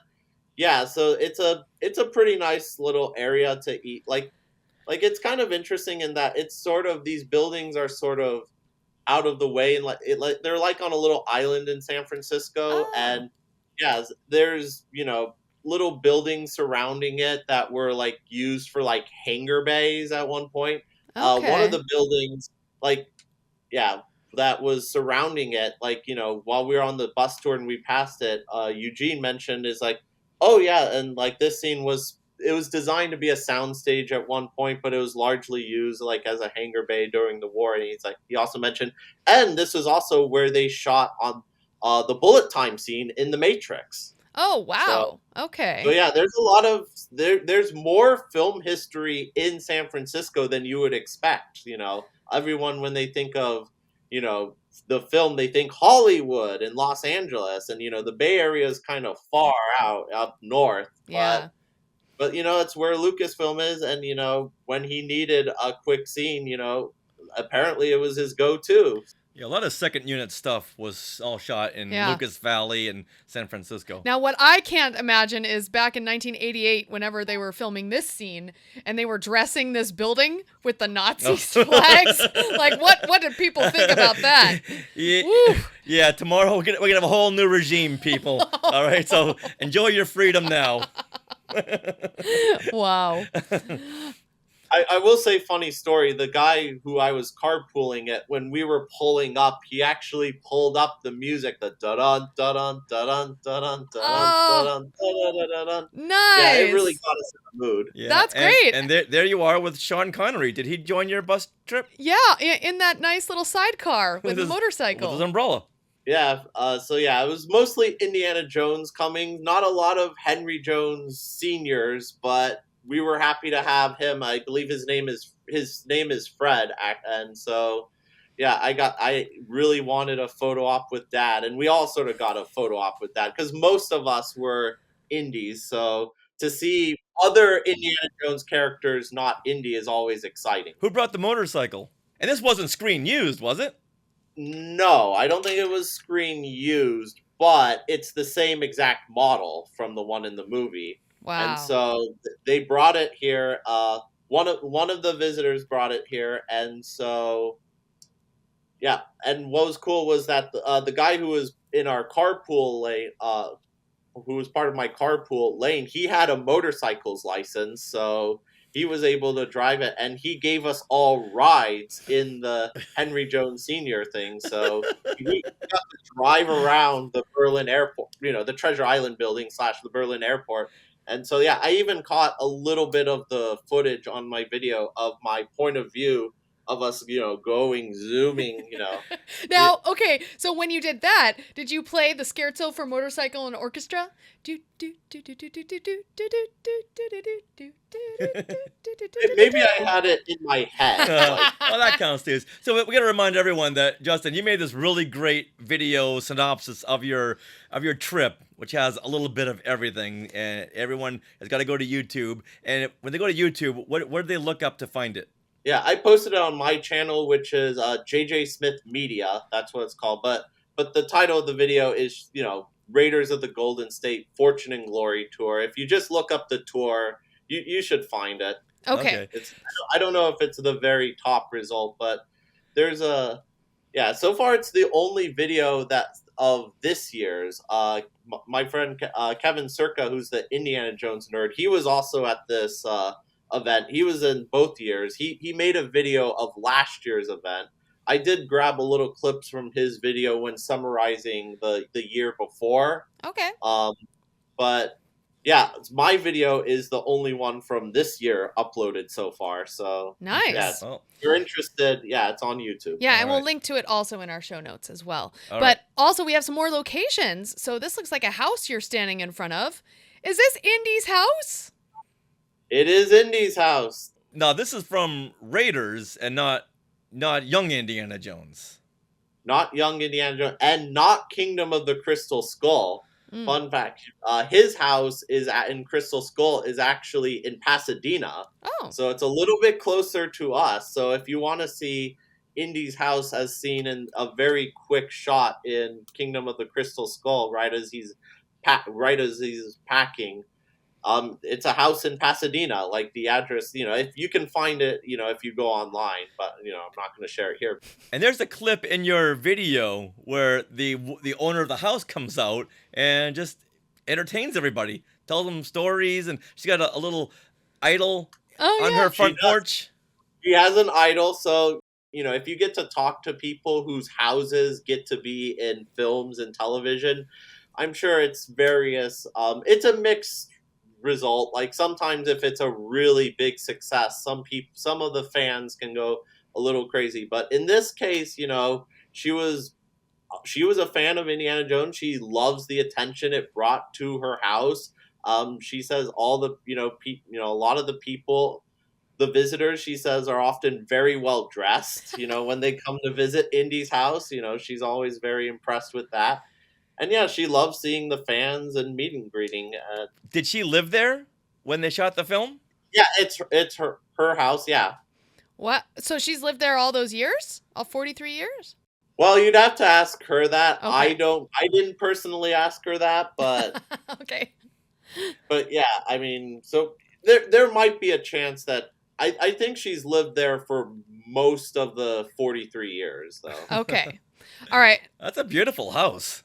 yeah, so it's a pretty nice little area to eat. Like it's kind of interesting in that it's sort of these buildings are sort of out of the way and like they're like on a little island in San Francisco, and yeah, there's little buildings surrounding it that were like used for like hangar bays at one point. One of the buildings, that was surrounding it, while we were on the bus tour and we passed it, Eugene mentioned is like, oh yeah, and like this scene was designed to be a soundstage at one point, but it was largely used like as a hangar bay during the war. And he also mentioned, and this was also where they shot on the bullet time scene in The Matrix. Oh, wow. Okay. So yeah, there's a lot of there's more film history in San Francisco than you would expect. Everyone, when they think of, the film, they think Hollywood and Los Angeles, and the Bay Area is kind of far out up north. Yeah. But it's where Lucasfilm is, and when he needed a quick scene, apparently it was his go-to. Yeah, a lot of second unit stuff was all shot in Lucas Valley and San Francisco. Now, what I can't imagine is back in 1988, whenever they were filming this scene, and they were dressing this building with the Nazi flags. Like, what did people think about that? Yeah, tomorrow we're gonna have a whole new regime, people. All right, so enjoy your freedom now. Wow. I will say, funny story, the guy who I was carpooling it, when we were pulling up, he actually pulled up the music, the da-dun, da-dun, da-dun, da-dun, da-dun, da-dun, da-dun. Nice. Yeah, it really got us in the mood. Yeah, that's great. And there you are with Sean Connery. Did he join your bus trip? Yeah, in that nice little sidecar with the motorcycle. With his umbrella. Yeah, it was mostly Indiana Jones coming, not a lot of Henry Jones seniors, but we were happy to have him. I believe his name is Fred, and so yeah, I really wanted a photo op with Dad, and we all sort of got a photo op with Dad because most of us were indies. So to see other Indiana Jones characters not indie is always exciting. Who brought the motorcycle? And this wasn't screen used, was it? No, I don't think it was screen used, but it's the same exact model from the one in the movie. Wow. And so they brought it here. One of the visitors brought it here, and so yeah. And what was cool was that the guy who was in our carpool lane, who was part of my carpool lane, he had a motorcycles license, so he was able to drive it, and he gave us all rides in the Henry Jones Sr. thing. So we got to drive around the Berlin airport, the Treasure Island building / the Berlin airport. And so, yeah, I even caught a little bit of the footage on my video of my point of view of us, going, zooming, Now, okay, so when you did that, did you play the Scherzo for Motorcycle and Orchestra? Maybe I had it in my head. Well, that counts too. So we got to remind everyone that, Justin, you made this really great video synopsis of your trip, which has a little bit of everything, and everyone has got to go to YouTube. And when they go to YouTube, where do they look up to find it? Yeah, I posted it on my channel, which is JJ Smith Media. That's what it's called. But the title of the video is, Raiders of the Golden State Fortune and Glory Tour. If you just look up the tour, you should find it. Okay. I don't know if it's the very top result, but there's so far it's the only video of this year's. My friend Kevin Circa, who's the Indiana Jones nerd, he was also at this event. He was in both years. He made a video of last year's event. I did grab a little clips from his video when summarizing the year before. Okay. But yeah, my video is the only one from this year uploaded so far. So nice. Yeah, if you're interested, it's on YouTube. Yeah, and we'll link to it also in our show notes as well. All but right. Also, we have some more locations. So this looks like a house you're standing in front of. Is this Indy's house? It is Indy's house. Now, this is from Raiders and not young Indiana Jones. Not young Indiana Jones, and not Kingdom of the Crystal Skull. Mm. Fun fact: his house in Crystal Skull is actually in Pasadena. Oh, so it's a little bit closer to us. So if you want to see Indy's house as seen in a very quick shot in Kingdom of the Crystal Skull, right as he's packing. It's a house in Pasadena, like the address, if you can find it, if you go online, but, I'm not going to share it here. And there's a clip in your video where the owner of the house comes out and just entertains everybody, tells them stories, and she's got a little idol on her front porch. She has an idol, so, if you get to talk to people whose houses get to be in films and television, I'm sure it's various, it's a mixed result. Like sometimes if it's a really big success, some of the fans can go a little crazy, but in this case, she was a fan of Indiana Jones. She loves the attention it brought to her house. She says all the a lot of the people, the visitors, she says, are often very well dressed when they come to visit Indy's house. She's always very impressed with that. And yeah, she loves seeing the fans and meet and greeting. Did she live there when they shot the film? Yeah, it's her house. Yeah. What? So she's lived there all those years? All 43 years? Well, you'd have to ask her that. Okay. I didn't personally ask her that, but okay. But yeah, I mean, so there might be a chance that I think she's lived there for most of the 43 years, though. Okay. All right. That's a beautiful house.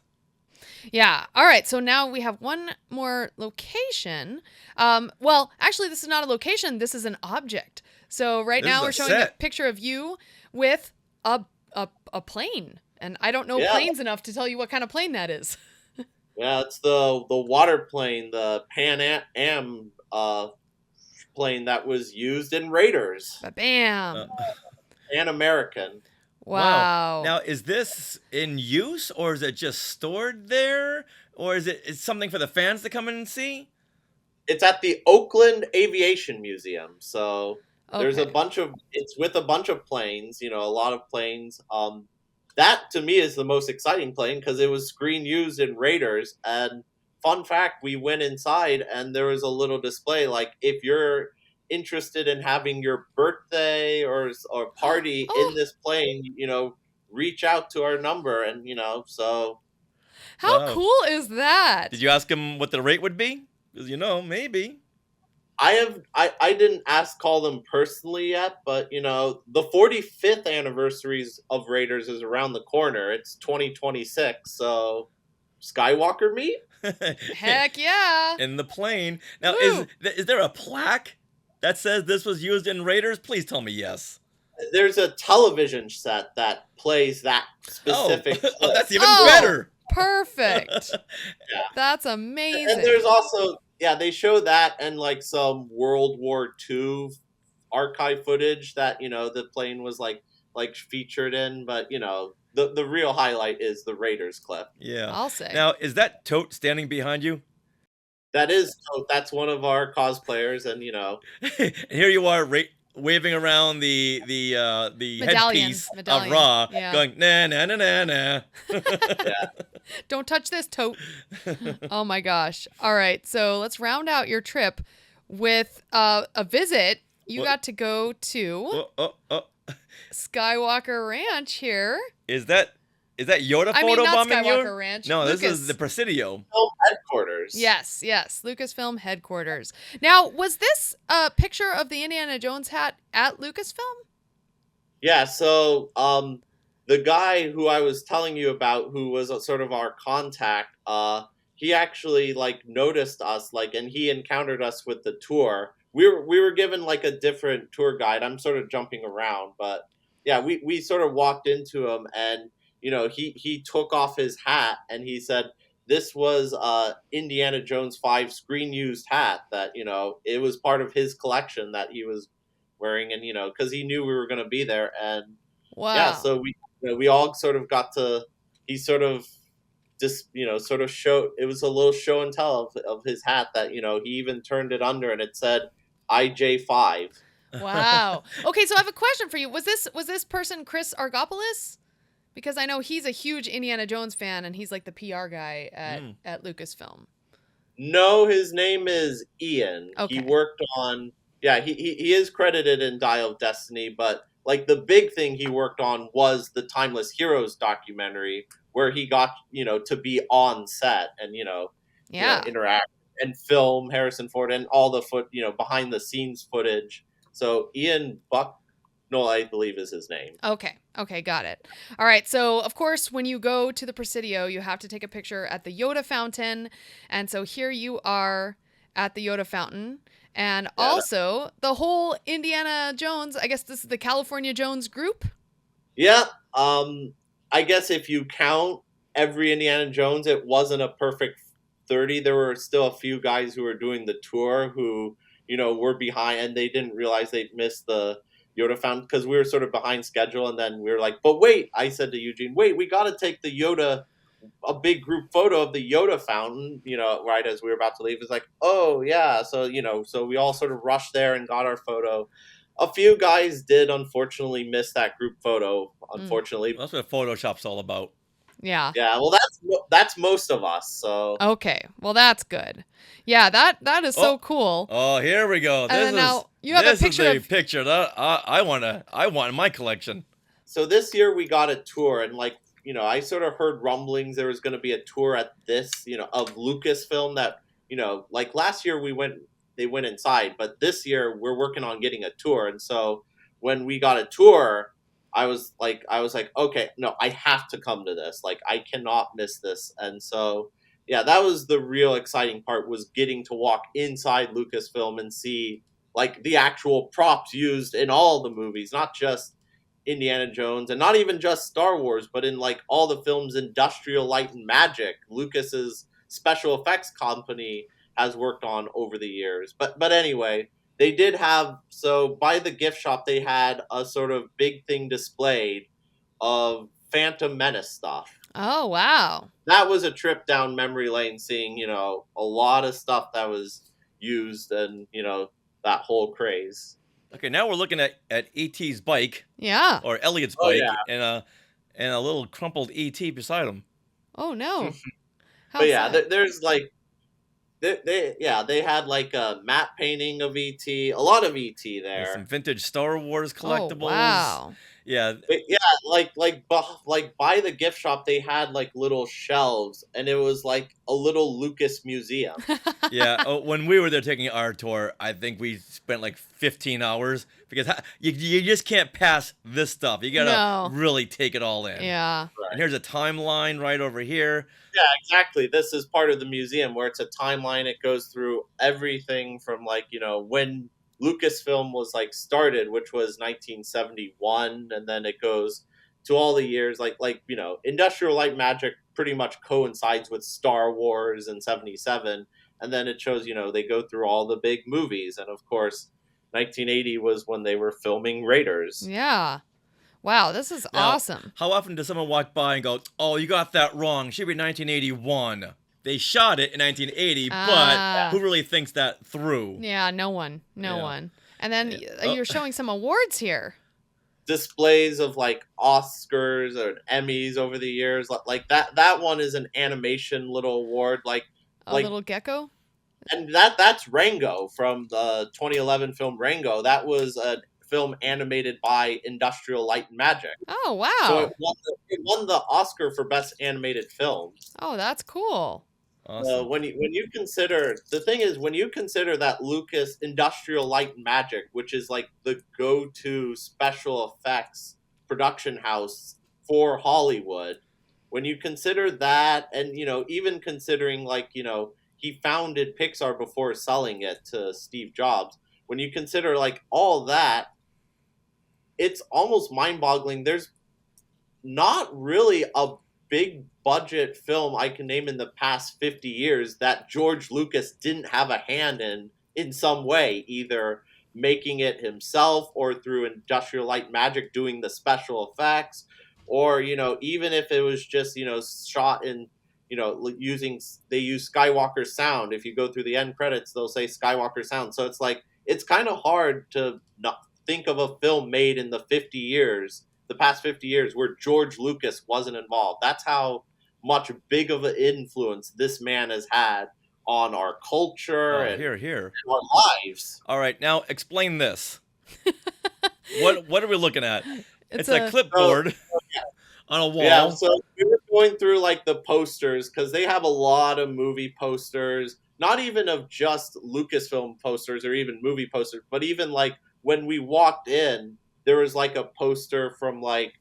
Yeah. All right. So now we have one more location. Well, actually, this is not a location. This is an object. So right now we're showing a picture of you with a plane, and I don't know planes enough to tell you what kind of plane that is. Yeah, it's the water plane, the Pan Am plane that was used in Raiders. Bam. Pan American. Wow. Now, is this in use, or is it just stored there, or is it something for the fans to come in and see? It's at the Oakland Aviation Museum. So there's it's with a bunch of planes, a lot of planes. That to me is the most exciting plane because it was screen used in Raiders. And fun fact, we went inside and there was a little display, like if you're interested in having your birthday or party in this plane, reach out to our number, and so. How cool is that? Did you ask him what the rate would be? Because maybe. I didn't call them personally yet, but the 45th anniversaries of Raiders is around the corner. It's 2026, so Skywalker meet? Heck yeah! In the plane. Now, Woo! is there a plaque that says this was used in Raiders? Please tell me yes. There's a television set that plays that specific clip. Oh, that's even better. Perfect. Yeah. That's amazing. And there's also, they show that and like some World War II archive footage that, the plane was like featured in, but the real highlight is the Raiders clip. Yeah. I'll say. Now, is that Tote standing behind you? That is Tote. That's one of our cosplayers, and and here you are waving around the headpiece of Ra, going na na na na na. Don't touch this, Tote. Oh my gosh! All right, so let's round out your trip with a visit. You got to go to Skywalker Ranch here. Is that Yoda I mean, not bombing Skywalker you? Ranch. No, Lucas. this is the Presidio. Headquarters. Yes, Lucasfilm headquarters. Now, was this a picture of the Indiana Jones hat at Lucasfilm? Yeah, so the guy who I was telling you about, who was sort of our contact, he actually noticed us, and he encountered us with the tour. We were given a different tour guide. I'm sort of jumping around, but yeah, we sort of walked into him, and he took off his hat and he said this was Indiana Jones 5 screen used hat that it was part of his collection that he was wearing, and because he knew we were going to be there, and wow. So we all sort of got to, he sort of just sort of showed, it was a little show and tell of his hat that he even turned it under and it said IJ5. Wow. Okay, so I have a question for you. Was this person Chris Argopoulos? Because I know he's a huge Indiana Jones fan, and he's like the PR guy at Lucasfilm. No, his name is Ian. Okay. He worked on, he is credited in Dial of Destiny, but like the big thing he worked on was the Timeless Heroes documentary, where he got, to be on set and, interact and film Harrison Ford and all the behind the scenes footage. So Ian Bucknell, I believe, is his name. Okay, got it. All right, so of course, when you go to the Presidio, you have to take a picture at the Yoda fountain. And so here you are at the Yoda fountain. And also, the whole Indiana Jones, I guess this is the California Jones group? Yeah, I guess if you count every Indiana Jones, it wasn't a perfect 30. There were still a few guys who were doing the tour who, were behind, and they didn't realize they'd missed the Yoda fountain because we were sort of behind schedule. And then we were like, but wait, I said to Eugene, wait, we got to take a big group photo of the Yoda fountain, right as we were about to leave. It's like, oh yeah. So, so we all sort of rushed there and got our photo. A few guys did unfortunately miss that group photo, unfortunately. That's what Photoshop's all about. Yeah. Yeah, well that's most of us, so. Okay, well that's good. Yeah, that is so cool. Oh, here we go. Now you have a picture that I want in my collection. So this year we got a tour, and I sort of heard rumblings there was going to be a tour at this, of Lucasfilm that, like last year they went inside, but this year we're working on getting a tour. And so when we got a tour, I was like, okay, no, I have to come to this. Like, I cannot miss this. And so, yeah, that was the real exciting part, was getting to walk inside Lucasfilm and see like the actual props used in all the movies, not just Indiana Jones and not even just Star Wars, but in like all the films Industrial Light and Magic, Lucas's special effects company has worked on over the years. But anyway, they did have, so by the gift shop, they had a sort of big thing displayed of Phantom Menace stuff. Oh, wow. That was a trip down memory lane, seeing, a lot of stuff that was used and, that whole craze. Okay, now we're looking at E.T.'s bike. Yeah. Or Elliot's bike, and a little crumpled E.T. beside him. Oh, no. But yeah, there's like, they had like a matte painting of E.T., a lot of E.T. there. There's some vintage Star Wars collectibles. Oh, wow. Yeah. Yeah, like by the gift shop, they had like little shelves, and it was like a little Lucas museum. Yeah, when we were there taking our tour, I think we spent like 15 hours because you just can't pass this stuff. You gotta really take it all in. Yeah. Right. And here's a timeline right over here. Yeah, exactly. This is part of the museum where it's a timeline. It goes through everything from like, when Lucasfilm was like started, which was 1971, and then it goes to all the years like Industrial Light and Magic pretty much coincides with Star Wars in 77, and then it shows they go through all the big movies, and of course 1980 was when they were filming Raiders. Yeah. Wow, this is awesome. How often does someone walk by and go, "Oh, you got that wrong. It should be 1981." They shot it in 1980, but who really thinks that through? Yeah, no one. And then you're showing some awards here. Displays of like Oscars or Emmys over the years, like that one is an animation little award, like little gecko. And that's Rango from the 2011 film Rango. That was a film animated by Industrial Light and Magic. Oh wow! So it won the Oscar for best animated film. Oh, that's cool. Awesome. When you consider, the thing is, when you consider that Lucas Industrial Light and Magic, which is like the go-to special effects production house for Hollywood, when you consider that, and even considering like he founded Pixar before selling it to Steve Jobs, when you consider like all that, it's almost mind-boggling. There's not really a big budget film I can name in the past 50 years that George Lucas didn't have a hand in some way, either making it himself or through Industrial Light and Magic doing the special effects, or even if it was just shot in they use Skywalker sound. If you go through the end credits, they'll say Skywalker sound. So it's like it's kind of hard to not think of a film made in the past 50 years, where George Lucas wasn't involved. That's how much big of an influence this man has had on our culture and Here. our lives. All right, now explain this. What are we looking at? It's a a clipboard on a wall. Yeah, so we were going through like the posters, because they have a lot of movie posters, not even of just Lucasfilm posters or even movie posters, but even like when we walked in, there was like a poster from like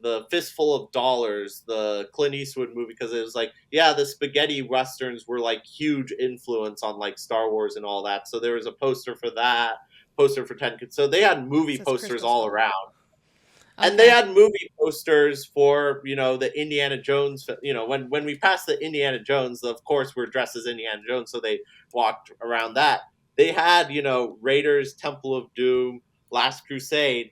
the Fistful of Dollars, the Clint Eastwood movie, because it was like, yeah, the spaghetti westerns were like huge influence on like Star Wars and all that. So there was a poster for that, poster for 10 Kids. So they had movie posters all around. Okay. And they had movie posters for, the Indiana Jones. When we passed the Indiana Jones, of course, we're dressed as Indiana Jones, so they walked around that. They had, Raiders, Temple of Doom, Last Crusade,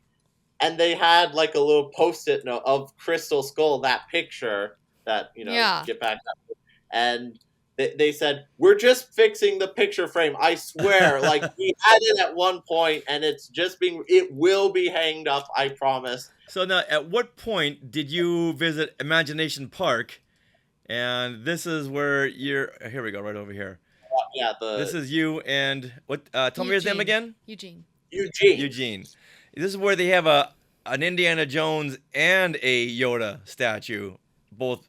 and they had like a little post-it note of Crystal Skull, that picture that, get back up. And they said, we're just fixing the picture frame. I swear, like we had it at one point, and it will be hanged up. I promise. So now, at what point did you visit Imagination Park? And this is where here we go, right over here. Yeah, this is you and what? Tell me his name again. Eugene. This is where they have an Indiana Jones and a Yoda statue, both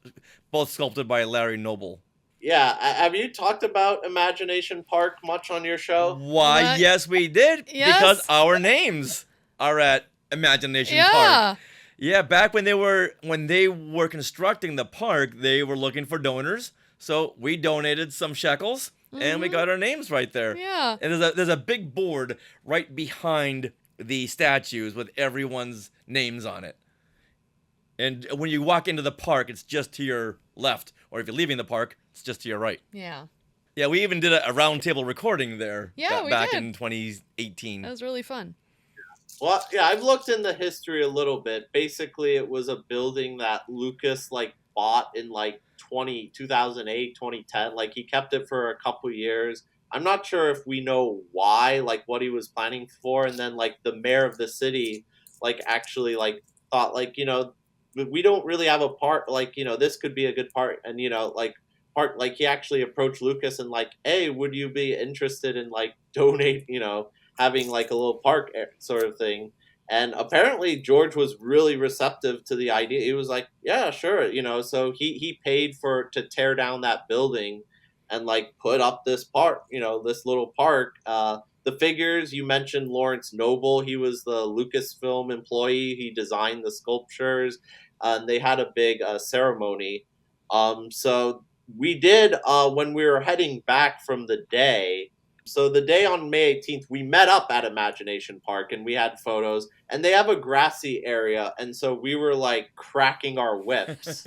sculpted by Larry Noble. Yeah, have you talked about Imagination Park much on your show? Why, What? yes, we did. Yes. Because our names are at Imagination Park. Yeah, back when they were constructing the park, they were looking for donors. So we donated some shekels, and we got our names right there. Yeah. And there's a big board right behind the statues with everyone's names on it. And when you walk into the park, it's just to your left. Or if you're leaving the park, it's just to your right. Yeah. Yeah, we even did a roundtable recording there back did. in 2018. That was really fun. Well, yeah, I've looked into history a little bit. Basically, it was a building that Lucas bought in 2008, 2010. Like he kept it for a couple years. I'm not sure if we know why, what he was planning for, and then the mayor of the city actually thought we don't really have a park, this could be a good park, and he actually approached Lucas and hey, would you be interested in donate, having a little park sort of thing. And apparently George was really receptive to the idea. He was like, yeah, sure, so he paid to tear down that building and put up this park, this little park. The figures, you mentioned Lawrence Noble. He was the Lucasfilm employee. He designed the sculptures, and they had a big ceremony. So we did, when we were heading back from the day, so the day on May 18th, we met up at Imagination Park, and we had photos, and they have a grassy area, and so we were cracking our whips,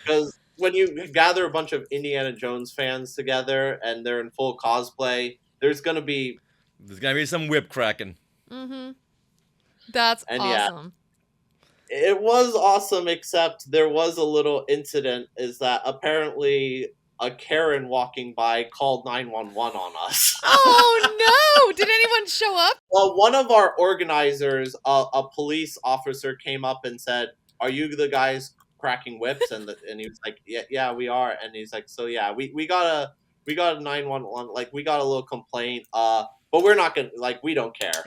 because when you gather a bunch of Indiana Jones fans together and they're in full cosplay, there's gonna be some whip cracking. Mm-hmm. That's awesome. Yeah, it was awesome, except there was a little incident. Is that apparently a Karen walking by called 911 on us. Oh no! Did anyone show up? Well, one of our organizers, a police officer, came up and said, "Are you the guys cracking whips?" And he was like, "Yeah, we are." And he's like, "So yeah, we got a 911, we got a little complaint, but we're not gonna we don't care."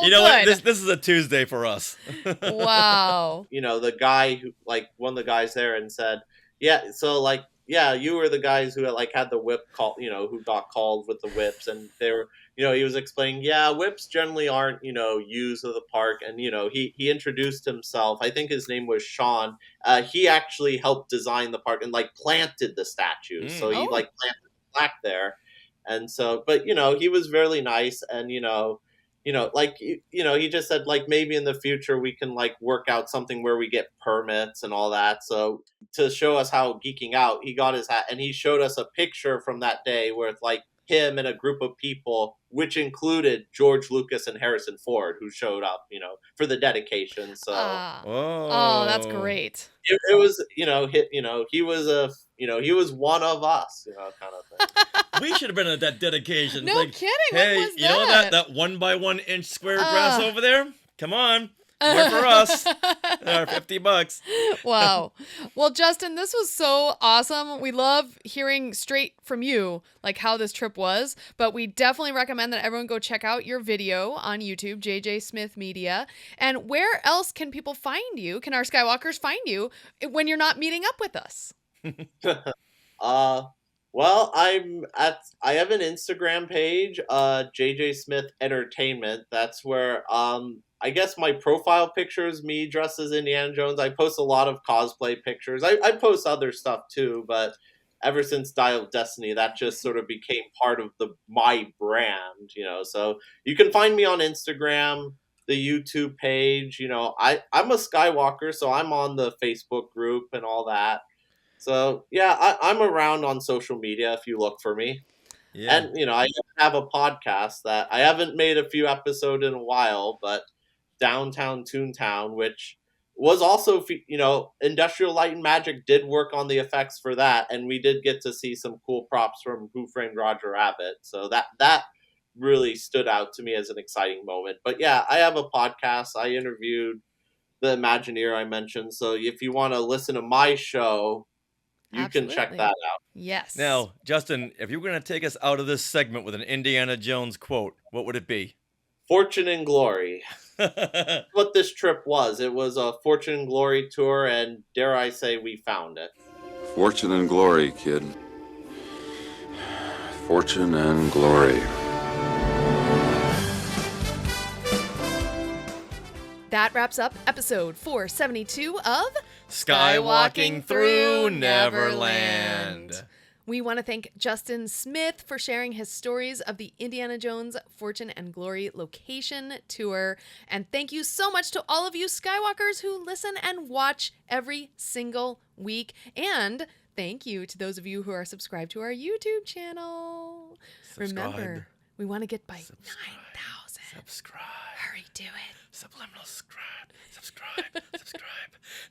You know what? This is a Tuesday for us. Wow. The guy who one of the guys there and said, "Yeah, so yeah, you were the guys who had the whip call, who got called with the whips," and they were, he was explaining, yeah, whips generally aren't, used at the park, and he introduced himself. I think his name was Sean. He actually helped design the park and planted the statues, so he planted the plaque there, and so, but he was really nice, and he just said maybe in the future we can work out something where we get permits and all that. So to show us how geeking out, he got his hat and he showed us a picture from that day where it's him and a group of people, which included George Lucas and Harrison Ford, who showed up, for the dedication. So oh, that's great. It was, he was he was one of us, kind of thing. We should have been at that dedication. No kidding. Hey, what was you know that 1 by 1 inch square grass over there? Come on. Work for us. $50. Wow. Well, Justin, this was so awesome. We love hearing straight from you, like how this trip was, but we definitely recommend that everyone go check out your video on YouTube, JJ Smith Media. And where else can people find you? Can our Skywalkers find you when you're not meeting up with us? Well, I have an Instagram page, JJ Smith Entertainment. That's where I guess my profile picture is me dressed as Indiana Jones. I post a lot of cosplay pictures. I post other stuff too, but ever since Dial of Destiny, that just sort of became part of my brand, So you can find me on Instagram, the YouTube page. I'm a Skywalker, so I'm on the Facebook group and all that. So yeah, I'm around on social media if you look for me. Yeah. And I have a podcast that I haven't made a few episodes in a while, but Downtown Toon Town, which was also, Industrial Light and Magic did work on the effects for that, and we did get to see some cool props from Who Framed Roger Rabbit. So that really stood out to me as an exciting moment. But yeah, I have a podcast. I interviewed the Imagineer I mentioned. So if you want to listen to my show, you can check that out. Yes. Now, Justin, if you were going to take us out of this segment with an Indiana Jones quote, what would it be? Fortune and glory. What this trip was. It was a Fortune and Glory tour, and dare I say, we found it. Fortune and glory, kid. Fortune and glory. That wraps up episode 472 of Skywalking Through Neverland. We want to thank Justin Smith for sharing his stories of the Indiana Jones Fortune and Glory location tour. And thank you so much to all of you Skywalkers who listen and watch every single week. And thank you to those of you who are subscribed to our YouTube channel. Remember, we want to get by 9,000. Subscribe. Hurry, do it. Subliminal subscribe.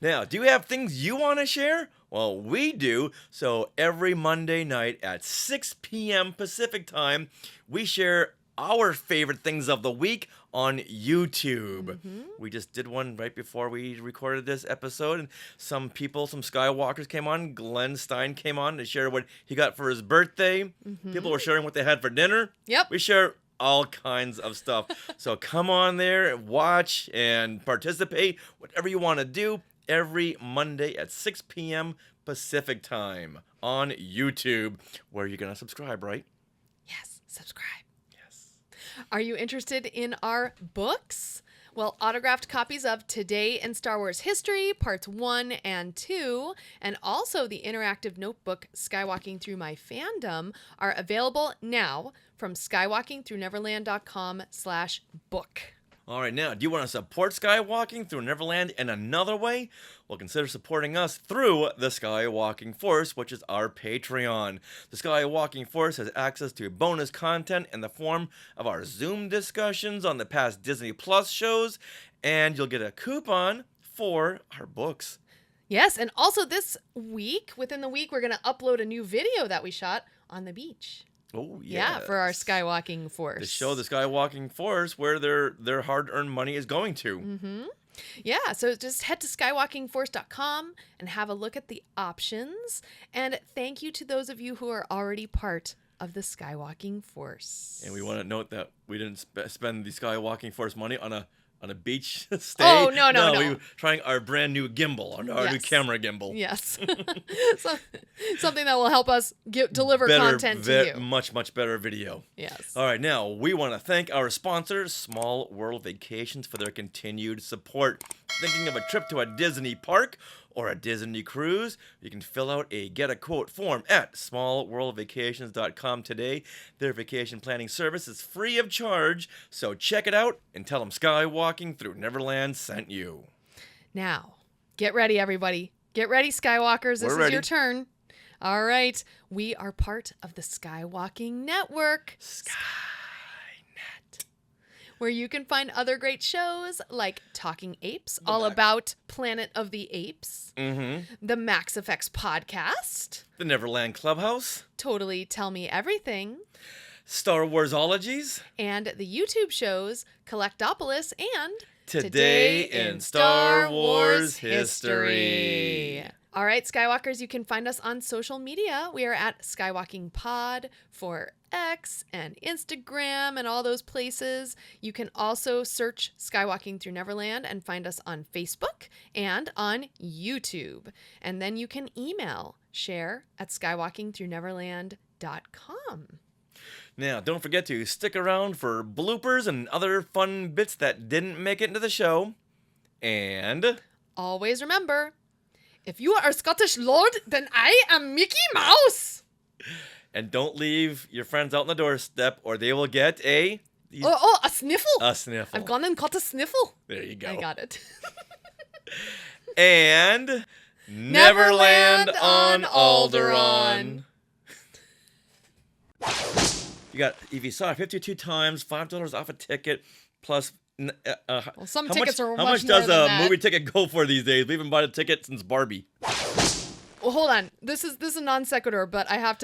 Now, do you have things you want to share? Well, we do. So every Monday night at 6 p.m. Pacific time, we share our favorite things of the week on YouTube. Mm-hmm. We just did one right before we recorded this episode, and some Skywalkers came on. Glenn Stein came on to share what he got for his birthday. Mm-hmm. People were sharing what they had for dinner. Yep. We share all kinds of stuff. So come on there, watch, and participate. Whatever you want to do, every Monday at 6 p.m. Pacific time on YouTube, where you're going to subscribe, right? Yes, subscribe. Yes. Are you interested in our books? Well, autographed copies of Today in Star Wars History, Parts 1 and 2, and also the interactive notebook Skywalking Through My Fandom are available now from skywalkingthrough-neverland.com/book. All right, now, do you want to support Skywalking Through Neverland in another way? Well, consider supporting us through the Skywalking Force, which is our Patreon. The Skywalking Force has access to bonus content in the form of our Zoom discussions on the past Disney Plus shows, and you'll get a coupon for our books. Yes, and also this week, within the week, we're going to upload a new video that we shot on the beach. Oh, yes. Yeah, for our Skywalking Force. To show the Skywalking Force where their hard-earned money is going to. Mm-hmm. Yeah, so just head to skywalkingforce.com and have a look at the options. And thank you to those of you who are already part of the Skywalking Force. And we want to note that we didn't spend the Skywalking Force money on a beach stay. Oh, no. We were trying our brand new gimbal, our new camera gimbal. Yes. Something that will help us deliver content to you. Much better video. Yes. All right, now we want to thank our sponsors, Small World Vacations, for their continued support. Thinking of a trip to a Disney park or a Disney cruise, you can fill out a Get a Quote form at smallworldvacations.com today. Their vacation planning service is free of charge, so check it out and tell them Skywalking Through Neverland sent you. Now, get ready, everybody. Get ready, Skywalkers. This is your turn. All right. We are part of the Skywalking Network. Skynet. where you can find other great shows like Talking Apes, all about Planet of the Apes, the Max Effects podcast, The Neverland Clubhouse, Totally Tell Me Everything, Star Warsologies, and the YouTube shows Collectopolis and Today in Star Wars History. All right, Skywalkers, you can find us on social media. We are at Skywalking Pod for X and Instagram and all those places. You can also search Skywalking Through Neverland and find us on Facebook and on YouTube. And then you can email share@skywalkingthroughneverland.com. Now, don't forget to stick around for bloopers and other fun bits that didn't make it into the show. And always remember, if you are a Scottish lord, then I am Mickey Mouse. And don't leave your friends out on the doorstep or they will get a sniffle. A sniffle. I've gone and caught a sniffle. There you go. I got it. And Neverland on Alderaan. If you saw it 52 times, $5 off a ticket, plus. Some tickets are much more than that. How much does a movie ticket go for these days? We haven't bought a ticket since Barbie. Well, hold on. This is a non sequitur, but I have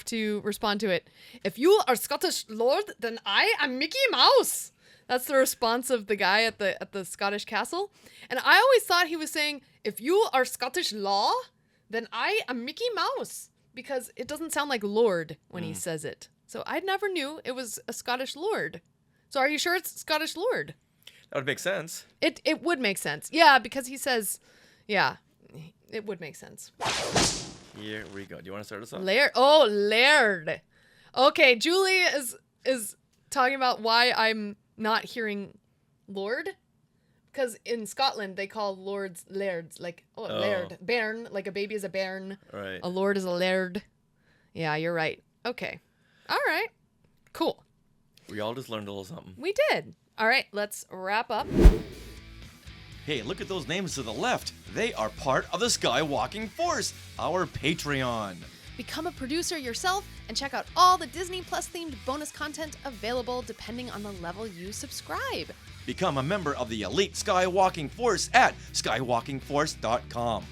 to respond to it. If you are Scottish lord, then I am Mickey Mouse. That's the response of the guy at the Scottish castle. And I always thought he was saying, if you are Scottish law, then I am Mickey Mouse, because it doesn't sound like lord when he says it. So I never knew it was a Scottish lord. So are you sure it's Scottish lord? That would make sense. It would make sense. Yeah, because he says, yeah, it would make sense. Here we go. Do you want to start us off? Laird. Okay, Julie is talking about why I'm not hearing lord. Because in Scotland, they call lords lairds. Like, laird. Bairn, like a baby is a bairn. Right. A lord is a laird. Yeah, you're right. Okay. All right. Cool. We all just learned a little something. We did. All right, let's wrap up. Hey, look at those names to the left. They are part of the Skywalking Force, our Patreon. Become a producer yourself and check out all the Disney Plus themed bonus content available depending on the level you subscribe. Become a member of the elite Skywalking Force at skywalkingforce.com.